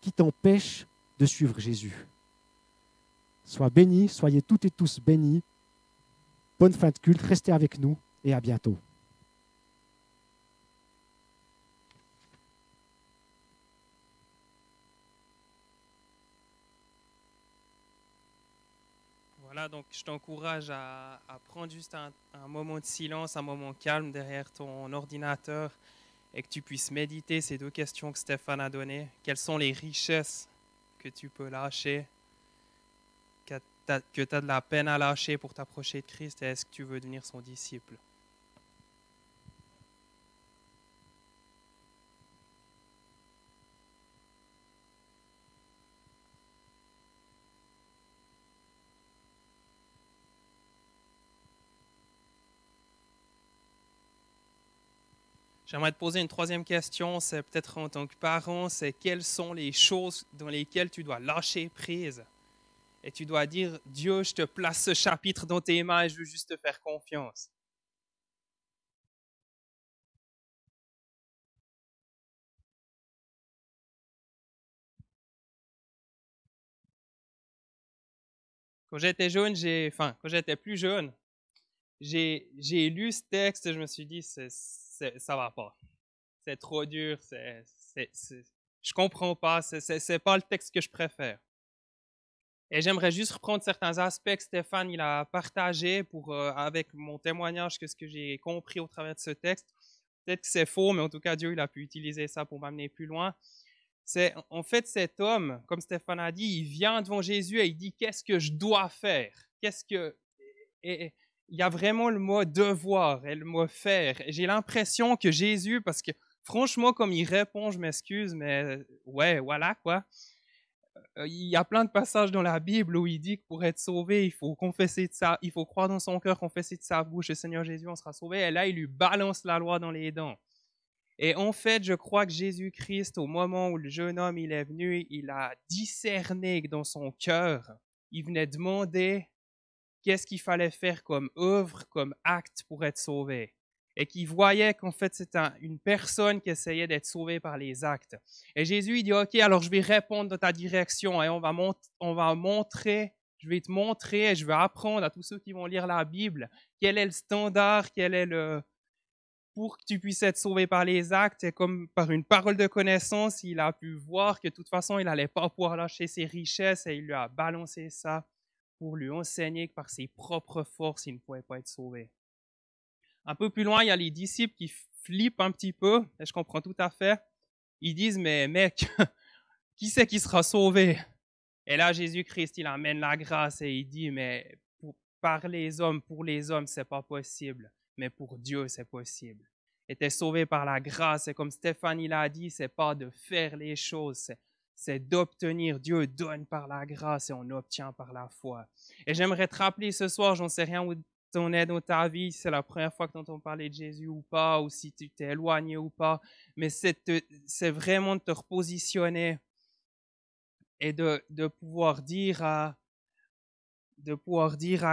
S5: qui t'empêchent de suivre Jésus. Sois bénis, soyez toutes et tous bénis. Bonne fin de culte, restez avec nous et à bientôt.
S1: Voilà, donc je t'encourage à prendre juste un moment de silence, un moment calme derrière ton ordinateur et que tu puisses méditer ces deux questions que Stéphane a données. Quelles sont les richesses que tu peux lâcher, que tu as de la peine à lâcher pour t'approcher de Christ, et est-ce que tu veux devenir son disciple? J'aimerais te poser une troisième question, c'est peut-être en tant que parent, c'est quelles sont les choses dans lesquelles tu dois lâcher prise et tu dois dire, Dieu, je te place ce chapitre dans tes mains et je veux juste te faire confiance. Quand j'étais plus jeune, j'ai lu ce texte et je me suis dit, ça va pas. C'est trop dur, je comprends pas, c'est pas le texte que je préfère. Et j'aimerais juste reprendre certains aspects que Stéphane il a partagé avec mon témoignage, que ce que j'ai compris au travers de ce texte. Peut-être que c'est faux, mais en tout cas, Dieu il a pu utiliser ça pour m'amener plus loin. C'est en fait cet homme, comme Stéphane a dit, il vient devant Jésus et il dit qu'est-ce que je dois faire? Et il y a vraiment le mot devoir et le mot faire. Et j'ai l'impression que Jésus, parce que franchement, comme il répond, je m'excuse, mais ouais, voilà quoi. Il y a plein de passages dans la Bible où il dit que pour être sauvé, il faut il faut croire dans son cœur, confesser de sa bouche, le Seigneur Jésus, on sera sauvé. Et là, il lui balance la loi dans les dents. Et en fait, je crois que Jésus-Christ, au moment où le jeune homme il est venu, il a discerné que dans son cœur, il venait demander qu'est-ce qu'il fallait faire comme œuvre, comme acte pour être sauvé. Et qu'il voyait qu'en fait, c'était une personne qui essayait d'être sauvée par les actes. Et Jésus, il dit, OK, alors je vais répondre dans ta direction et on va montrer, je vais te montrer et je vais apprendre à tous ceux qui vont lire la Bible quel est le standard, pour que tu puisses être sauvé par les actes. Et comme par une parole de connaissance, il a pu voir que de toute façon, il n'allait pas pouvoir lâcher ses richesses et il lui a balancé ça pour lui enseigner que par ses propres forces, il ne pouvait pas être sauvé. Un peu plus loin, il y a les disciples qui flippent un petit peu, et je comprends tout à fait. Ils disent, mais mec, qui c'est qui sera sauvé? Et là, Jésus-Christ, il amène la grâce et il dit, mais pour les hommes, c'est pas possible, mais pour Dieu, c'est possible. Et t'es sauvé par la grâce, et comme Stéphane il a dit, c'est pas de faire les choses, c'est d'obtenir. Dieu donne par la grâce et on obtient par la foi. Et j'aimerais te rappeler ce soir, j'en sais rien où t'en es dans ta vie, si c'est la première fois que tu entends parler de Jésus ou pas, ou si tu t'es éloigné ou pas, mais c'est vraiment de te repositionner et de pouvoir dire à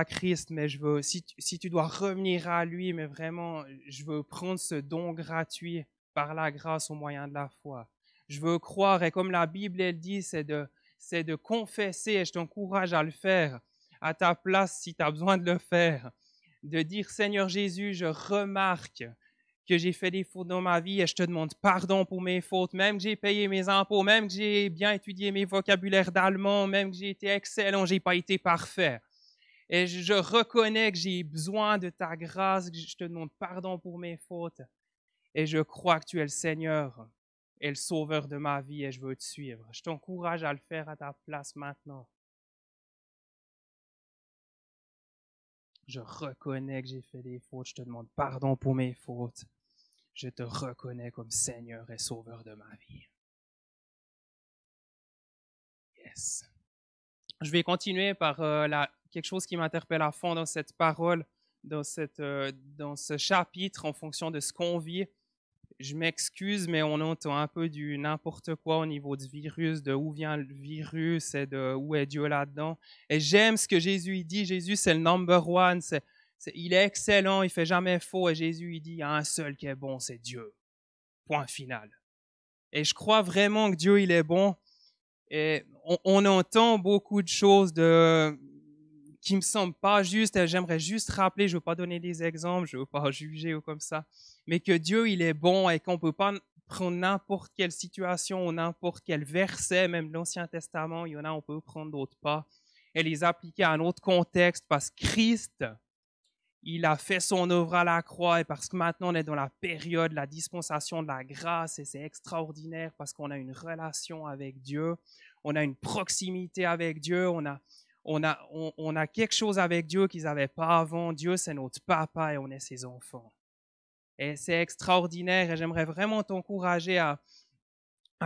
S1: Christ, mais si tu dois revenir à lui, mais vraiment, je veux prendre ce don gratuit par la grâce au moyen de la foi. Je veux croire, et comme la Bible, elle dit, c'est de confesser, et je t'encourage à le faire à ta place si tu as besoin de le faire, de dire, Seigneur Jésus, je remarque que j'ai fait des fautes dans ma vie et je te demande pardon pour mes fautes, même que j'ai payé mes impôts, même que j'ai bien étudié mes vocabulaires d'allemand, même que j'ai été excellent, j'ai pas été parfait. Et je reconnais que j'ai besoin de ta grâce, que je te demande pardon pour mes fautes. Et je crois que tu es le Seigneur et le Sauveur de ma vie et je veux te suivre. Je t'encourage à le faire à ta place maintenant. Je reconnais que j'ai fait des fautes. Je te demande pardon pour mes fautes. Je te reconnais comme Seigneur et Sauveur de ma vie. Yes. Je vais continuer par quelque chose qui m'interpelle à fond dans cette parole, dans ce chapitre, en fonction de ce qu'on vit. Je m'excuse, mais on entend un peu du n'importe quoi au niveau du virus, de où vient le virus et de où est Dieu là-dedans. Et j'aime ce que Jésus il dit. Jésus, c'est le number one. Il est excellent, il fait jamais faux. Et Jésus, il dit, il y a un seul qui est bon, c'est Dieu. Point final. Et je crois vraiment que Dieu, il est bon. Et on entend beaucoup de choses qui me semblent pas justes. Et j'aimerais juste rappeler, je veux pas donner des exemples, je veux pas juger ou comme ça, mais que Dieu, il est bon et qu'on peut pas prendre n'importe quelle situation ou n'importe quel verset, même l'Ancien Testament, il y en a, on peut prendre d'autres pas, et les appliquer à un autre contexte parce que Christ, il a fait son œuvre à la croix et parce que maintenant on est dans la période, la dispensation de la grâce et c'est extraordinaire parce qu'on a une relation avec Dieu, on a une proximité avec Dieu, on a quelque chose avec Dieu qu'ils n'avaient pas avant. Dieu, c'est notre papa et on est ses enfants. Et c'est extraordinaire et j'aimerais vraiment t'encourager à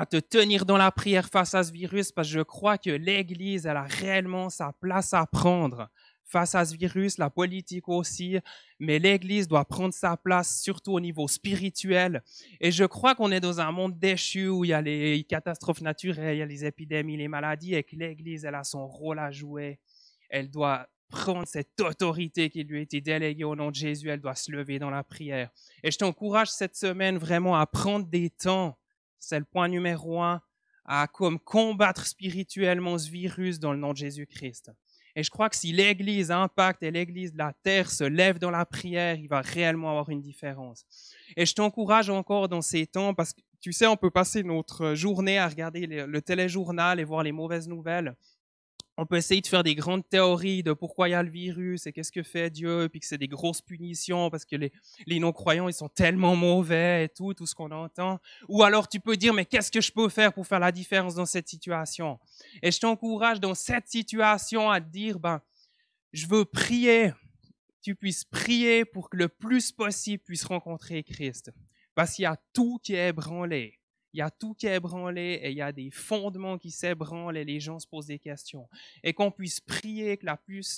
S1: te tenir dans la prière face à ce virus parce que je crois que l'Église, elle a réellement sa place à prendre face à ce virus, la politique aussi, mais l'Église doit prendre sa place surtout au niveau spirituel. Et je crois qu'on est dans un monde déchu où il y a les catastrophes naturelles, il y a les épidémies, les maladies et que l'Église, elle a son rôle à jouer. Elle doit prendre cette autorité qui lui a été déléguée au nom de Jésus, elle doit se lever dans la prière. Et je t'encourage cette semaine vraiment à prendre des temps, c'est le point numéro 1, à comme combattre spirituellement ce virus dans le nom de Jésus-Christ. Et je crois que si l'Église Impact et l'Église de la Terre se lèvent dans la prière, il va réellement avoir une différence. Et je t'encourage encore dans ces temps parce que tu sais, on peut passer notre journée à regarder le téléjournal et voir les mauvaises nouvelles. On peut essayer de faire des grandes théories de pourquoi il y a le virus et qu'est-ce que fait Dieu, puis que c'est des grosses punitions parce que les non-croyants, ils sont tellement mauvais et tout ce qu'on entend. Ou alors tu peux dire, mais qu'est-ce que je peux faire pour faire la différence dans cette situation? Et je t'encourage dans cette situation à te dire, je veux prier, tu puisses prier pour que le plus possible puisse rencontrer Christ. Parce qu'il y a tout qui est ébranlé. Il y a tout qui est ébranlé et il y a des fondements qui s'ébranlent et les gens se posent des questions. Et qu'on puisse prier que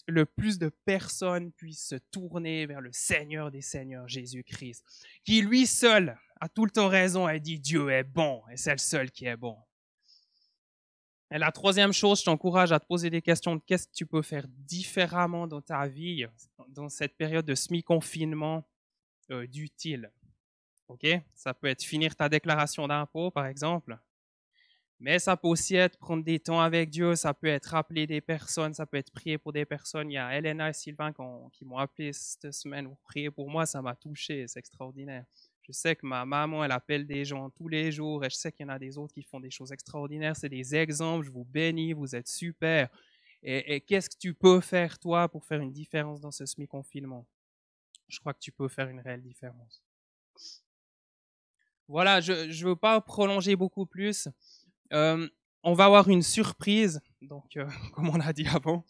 S1: le plus de personnes puissent se tourner vers le Seigneur des Seigneurs, Jésus-Christ, qui lui seul a tout le temps raison et dit Dieu est bon et c'est le seul qui est bon. Et la troisième chose, je t'encourage à te poser des questions de qu'est-ce que tu peux faire différemment dans ta vie, dans cette période de semi-confinement d'utile. OK? Ça peut être finir ta déclaration d'impôt, par exemple. Mais ça peut aussi être prendre des temps avec Dieu, ça peut être appeler des personnes, ça peut être prier pour des personnes. Il y a Elena et Sylvain qui m'ont appelé cette semaine pour prier pour moi, ça m'a touché, c'est extraordinaire. Je sais que ma maman, elle appelle des gens tous les jours et je sais qu'il y en a des autres qui font des choses extraordinaires. C'est des exemples, je vous bénis, vous êtes super. Et qu'est-ce que tu peux faire, toi, pour faire une différence dans ce semi-confinement? Je crois que tu peux faire une réelle différence. Voilà, je ne veux pas prolonger beaucoup plus. On va avoir une surprise, donc comme on a dit avant.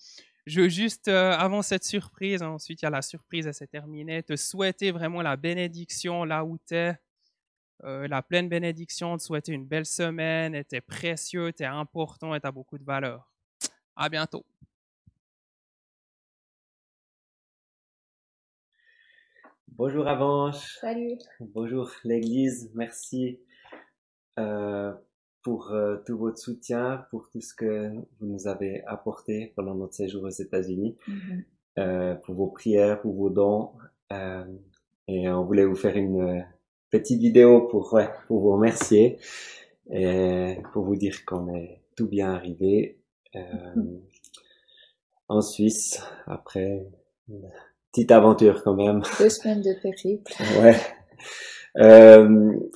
S1: Je veux juste, avant cette surprise, ensuite il y a la surprise et c'est terminé, te souhaiter vraiment la bénédiction là où tu es, la pleine bénédiction, te souhaiter une belle semaine, tu es précieux, tu es important et tu as beaucoup de valeur. À bientôt.
S6: Bonjour Avanche.
S7: Salut.
S6: Bonjour l'Église. Merci pour tout votre soutien, pour tout ce que vous nous avez apporté pendant notre séjour aux États-Unis, pour vos prières, pour vos dons. Et on voulait vous faire une petite vidéo pour vous remercier et pour vous dire qu'on est tout bien arrivé en Suisse après une petite aventure quand même.
S7: 2 semaines de périple.
S6: Ouais.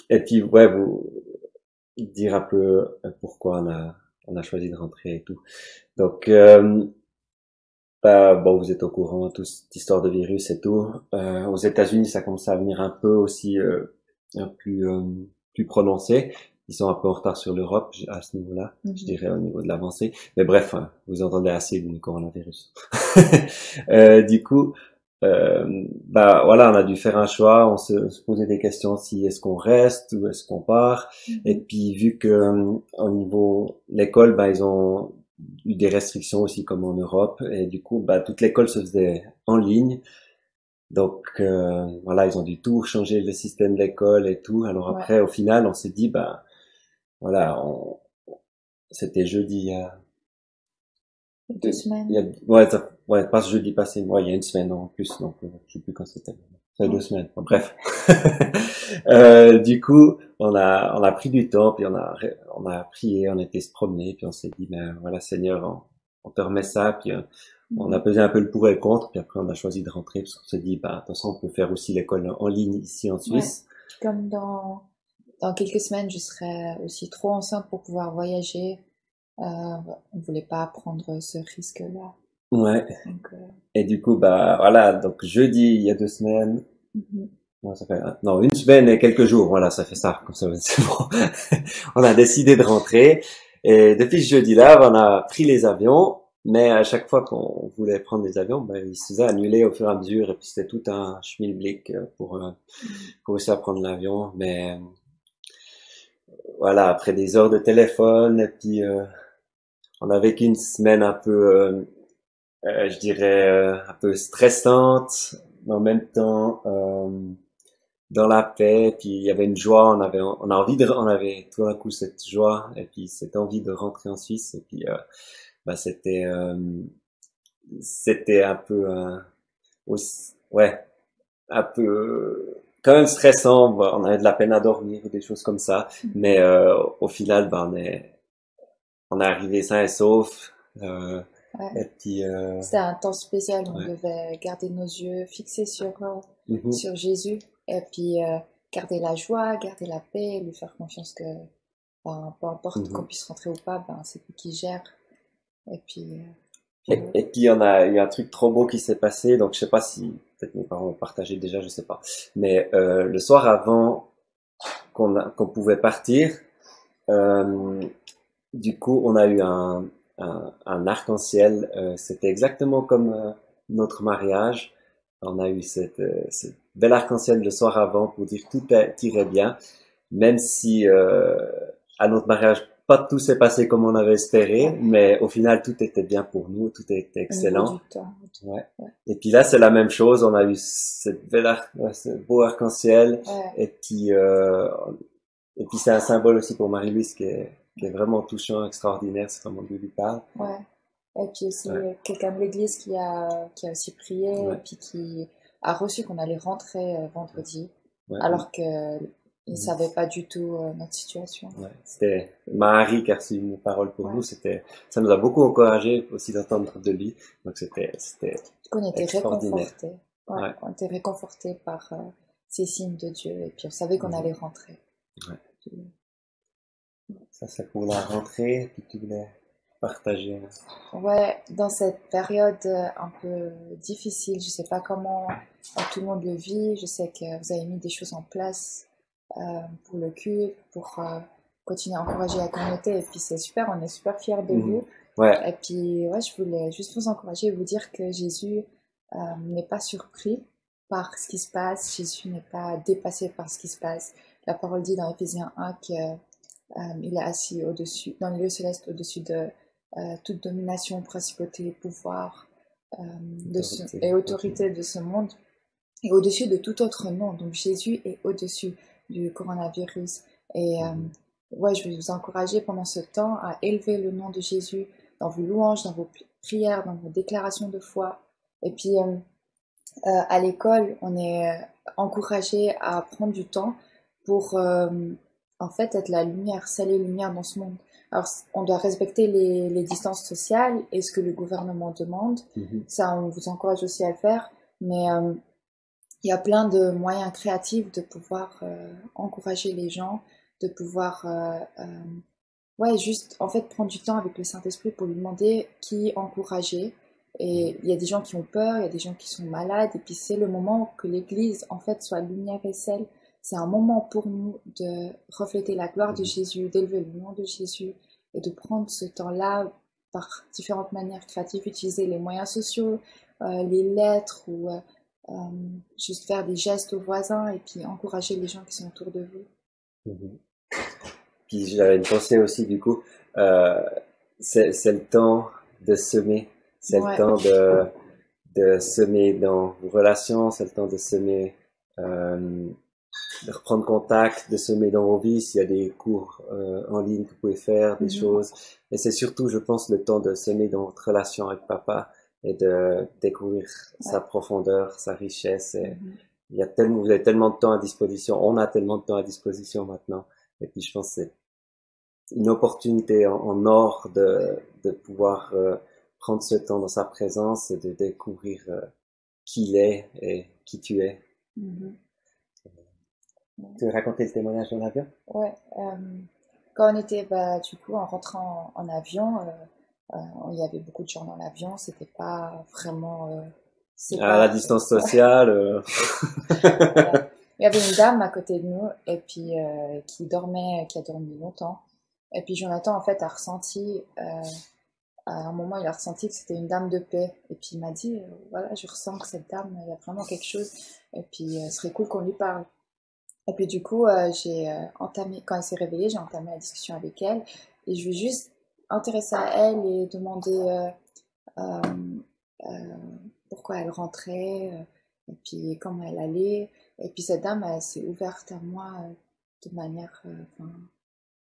S6: Et puis vous dire un peu pourquoi on a choisi de rentrer et tout. Donc bon, vous êtes au courant, toute cette histoire de virus et tout. Aux États-Unis, ça commence à venir un peu aussi plus prononcé. Ils sont un peu en retard sur l'Europe à ce niveau-là, je dirais au niveau de l'avancée. Mais bref, vous entendez assez du coronavirus. Du coup, bah voilà, on a dû faire un choix, on se posait des questions si est-ce qu'on reste ou est-ce qu'on part. Et puis vu que au niveau l'école, bah ils ont eu des restrictions aussi comme en Europe, et du coup bah toute l'école se faisait en ligne. Donc voilà, ils ont dû tout changer le système d'école et tout. Alors après au final, on s'est dit bah voilà, c'était jeudi.
S7: 2 semaines.
S6: Ouais, pas ce jeudi passé, il y a une semaine en plus, donc je sais plus quand c'était. Ça fait 2 semaines. Bon, bref. Du coup, on a pris du temps, puis on a prié, on a été se promener, puis on s'est dit, ben voilà, Seigneur, on te remet ça, puis on a pesé un peu le pour et le contre, puis après on a choisi de rentrer, parce qu'on s'est dit, bah de toute façon, on peut faire aussi l'école en ligne ici en Suisse.
S7: Comme dans quelques semaines, je serai aussi trop enceinte pour pouvoir voyager. On voulait pas prendre ce risque-là.
S6: Ouais.
S7: Donc,
S6: et du coup, bah voilà, donc jeudi, il y a 2 semaines. Ouais, ça fait, non, 1 semaine et quelques jours, voilà, ça fait ça, comme ça, c'est bon. On a décidé de rentrer, et depuis ce jeudi-là, on a pris les avions, mais à chaque fois qu'on voulait prendre les avions, ben, ils se faisaient annuler au fur et à mesure, et puis c'était tout un schmilblick pour réussir à prendre l'avion, mais voilà, après des heures de téléphone, et puis on a vécu une semaine un peu, je dirais, un peu stressante, mais en même temps dans la paix. Puis il y avait une joie, on avait tout d'un coup cette joie et puis cette envie de rentrer en Suisse. Et puis bah c'était un peu un peu quand même stressant. On avait de la peine à dormir ou des choses comme ça, mais au final, bah on est arrivé sain et sauf. Et puis
S7: c'était un temps spécial, on devait garder nos yeux fixés sur Jésus, et puis garder la joie, garder la paix, lui faire confiance que peu importe qu'on puisse rentrer ou pas, c'est lui qui gère. Et puis
S6: et puis on a eu un truc trop beau qui s'est passé, donc je sais pas si peut-être mes parents ont partagé déjà, je sais pas, mais le soir avant qu'on pouvait partir, du coup on a eu un arc-en-ciel, c'était exactement comme notre mariage. On a eu cette bel arc-en-ciel le soir avant pour dire que tout irait bien, même si à notre mariage pas tout s'est passé comme on avait espéré, mais au final tout était bien pour nous, tout était excellent. Et puis là c'est la même chose, on a eu ce beau arc-en-ciel, et puis c'est un symbole aussi pour Marie-Louise qui est vraiment touchant, extraordinaire, c'est comment Dieu lui parle.
S7: Et puis aussi quelqu'un de l'église qui a aussi prié, et puis qui a reçu qu'on allait rentrer vendredi, alors que il savait pas du tout notre situation.
S6: C'était Marie qui a reçu une parole pour nous, ça nous a beaucoup encouragé aussi d'entendre de lui, donc c'était
S7: on était réconfortés. On était réconfortés par ces signes de Dieu, et puis on savait qu'on allait rentrer.
S6: Ça c'est pour la rentrée, puis tu voulais partager.
S7: Dans cette période un peu difficile, je sais pas comment tout le monde le vit, je sais que vous avez mis des choses en place pour le culte, pour continuer à encourager la communauté, et puis c'est super, on est super fiers de vous. Et puis je voulais juste vous encourager et vous dire que Jésus n'est pas surpris par ce qui se passe, Jésus n'est pas dépassé par ce qui se passe. La parole dit dans Éphésiens 1 qu'il est assis au-dessus, dans les lieux célestes, au-dessus de toute domination, principauté, pouvoir et autorité de ce monde, et au-dessus de tout autre nom. Donc Jésus est au-dessus du coronavirus. Et je vais vous encourager pendant ce temps à élever le nom de Jésus dans vos louanges, dans vos prières, dans vos déclarations de foi. Et puis à l'école, on est encouragé à prendre du temps pour en fait être la lumière, sceller lumière dans ce monde. Alors on doit respecter les distances sociales et ce que le gouvernement demande. Ça, on vous encourage aussi à le faire, mais il y a plein de moyens créatifs de pouvoir encourager les gens, de pouvoir juste en fait prendre du temps avec le Saint-Esprit pour lui demander qui encourager. Et il y a des gens qui ont peur, il y a des gens qui sont malades, et puis c'est le moment que l'Église en fait soit lumière et sel. C'est un moment pour nous de refléter la gloire de Jésus, d'élever le nom de Jésus, et de prendre ce temps-là par différentes manières créatives, utiliser les moyens sociaux, les lettres, ou juste faire des gestes aux voisins et puis encourager les gens qui sont autour de vous.
S6: Puis j'avais une pensée aussi, du coup, c'est le temps de semer, c'est le temps de semer dans vos relations, c'est le temps de semer, de reprendre contact, de semer dans vos vies, s'il y a des cours en ligne que vous pouvez faire, des choses. Et c'est surtout, je pense, le temps de semer dans votre relation avec papa et de découvrir sa profondeur, sa richesse. Et il y a tellement, vous avez tellement de temps à disposition, on a tellement de temps à disposition maintenant. Et puis je pense que c'est une opportunité en or de pouvoir prendre ce temps dans sa présence et de découvrir qui il est et qui tu es. Tu veux raconter le témoignage dans l'avion?
S7: Ouais. Quand on était, du coup, en rentrant en avion, il y avait beaucoup de gens dans l'avion. C'était pas vraiment.
S6: La distance sociale.
S7: Voilà. Il y avait une dame à côté de nous et puis qui a dormi longtemps. Et puis Jonathan, en fait, a ressenti, à un moment, il a ressenti que c'était une dame de paix. Et puis il m'a dit, voilà, je ressens que cette dame, il y a vraiment quelque chose. Et puis, ce serait cool qu'on lui parle. Et puis du coup, j'ai entamé, quand elle s'est réveillée, j'ai entamé la discussion avec elle. Et je lui ai juste intéressé à elle et demandé pourquoi elle rentrait, et puis comment elle allait. Et puis cette dame, elle s'est ouverte à moi de manière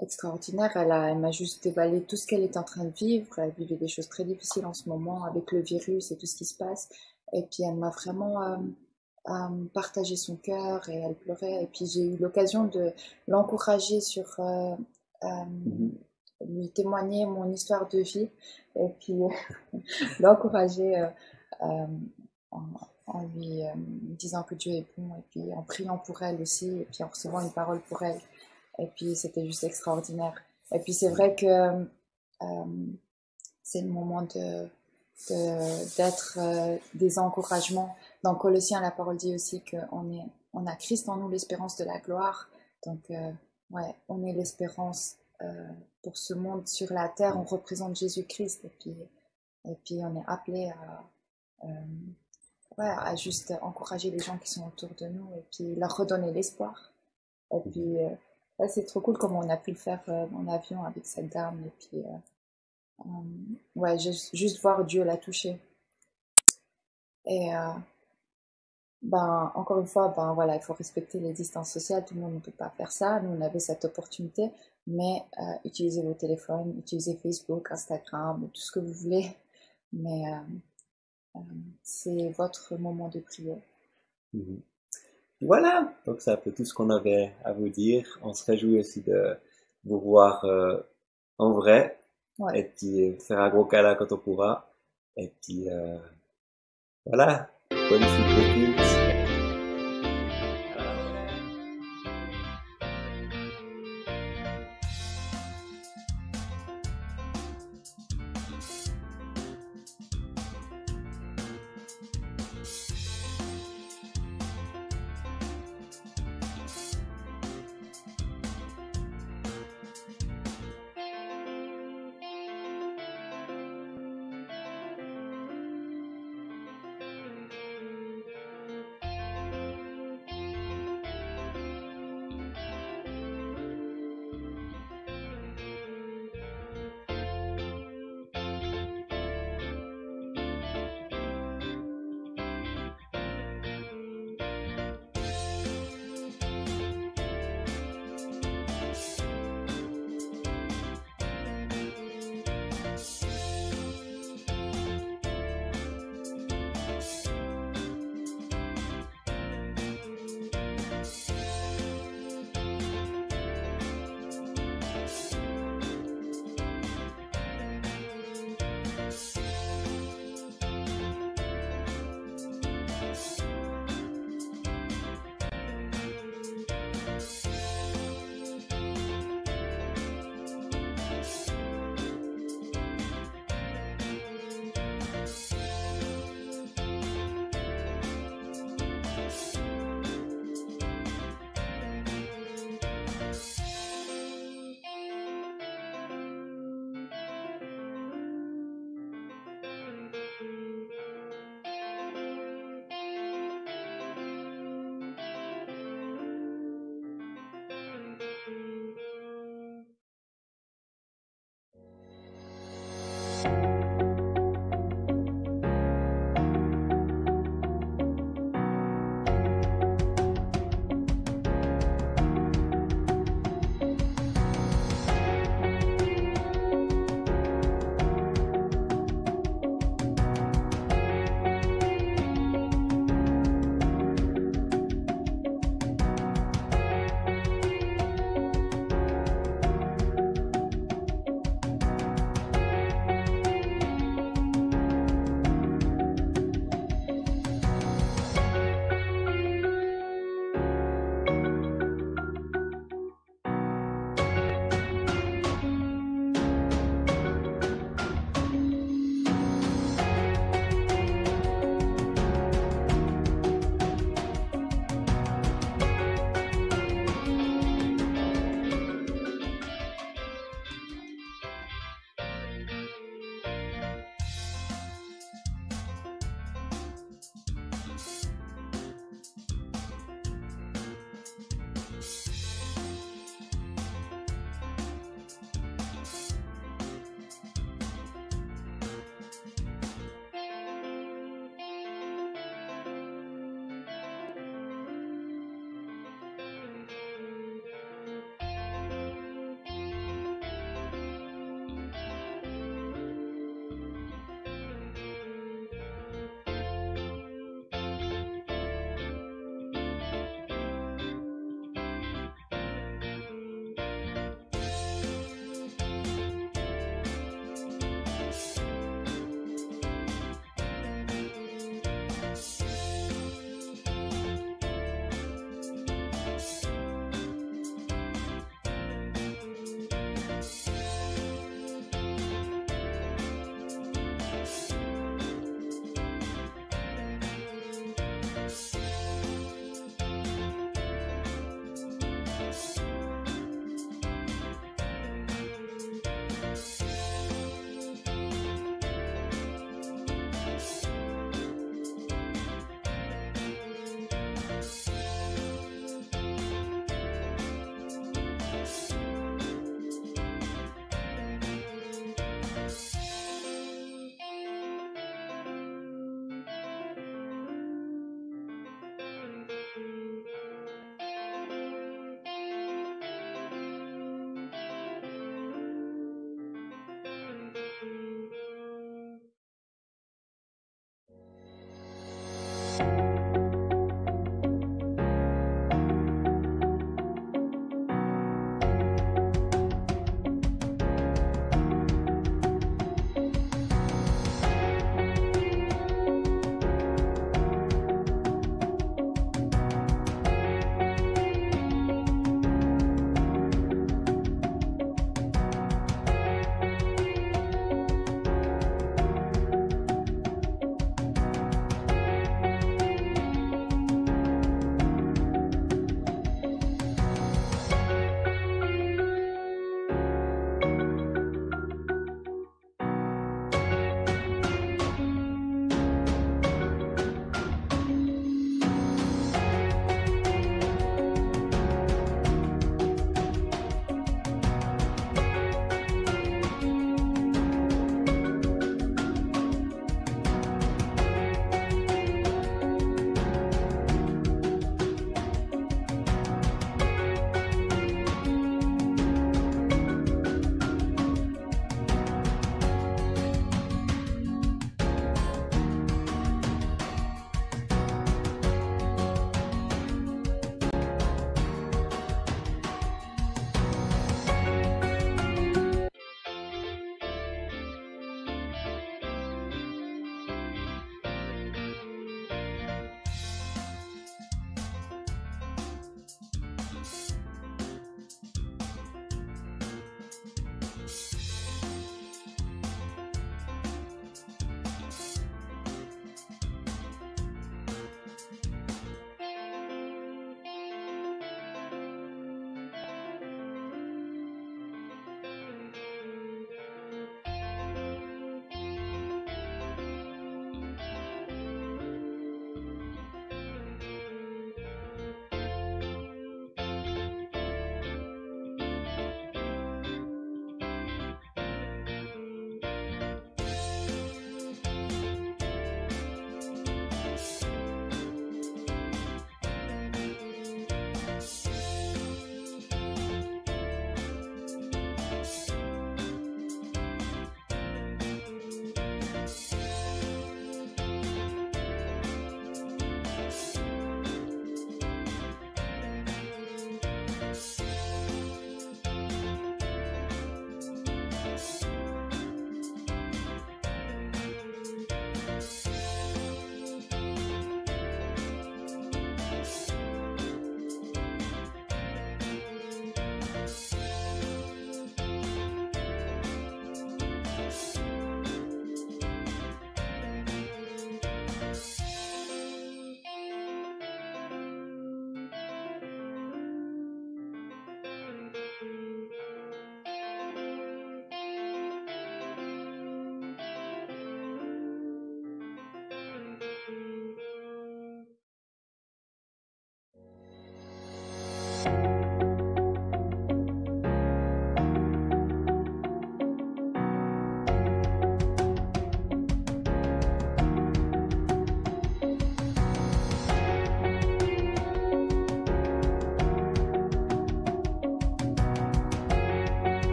S7: extraordinaire. Elle m'a juste déballé tout ce qu'elle est en train de vivre. Elle vivait des choses très difficiles en ce moment avec le virus et tout ce qui se passe. Et puis elle m'a vraiment partagé son cœur et elle pleurait. Et puis j'ai eu l'occasion de l'encourager sur lui témoigner mon histoire de vie. Et puis l'encourager en lui disant que Dieu est bon et puis en priant pour elle aussi et puis en recevant une parole pour elle. Et puis c'était juste extraordinaire. Et puis c'est vrai que c'est le moment d'être des encouragements. Dans Colossiens, la parole dit aussi qu'on a Christ en nous, l'espérance de la gloire. Donc on est l'espérance pour ce monde sur la terre. On représente Jésus-Christ et puis on est appelé à juste encourager les gens qui sont autour de nous et puis leur redonner l'espoir. Et puis c'est trop cool comme on a pu le faire en avion avec cette dame et puis juste voir Dieu la toucher. Et encore une fois, voilà, il faut respecter les distances sociales, tout le monde ne peut pas faire ça. Nous, on avait cette opportunité, mais utilisez vos téléphones, utilisez Facebook, Instagram, tout ce que vous voulez, mais c'est votre moment de prière.
S6: Voilà, donc c'est un peu tout ce qu'on avait à vous dire. On se réjouit aussi de vous voir en vrai, et puis faire un gros câlin quand on pourra. Et puis voilà, bonne suite de culte.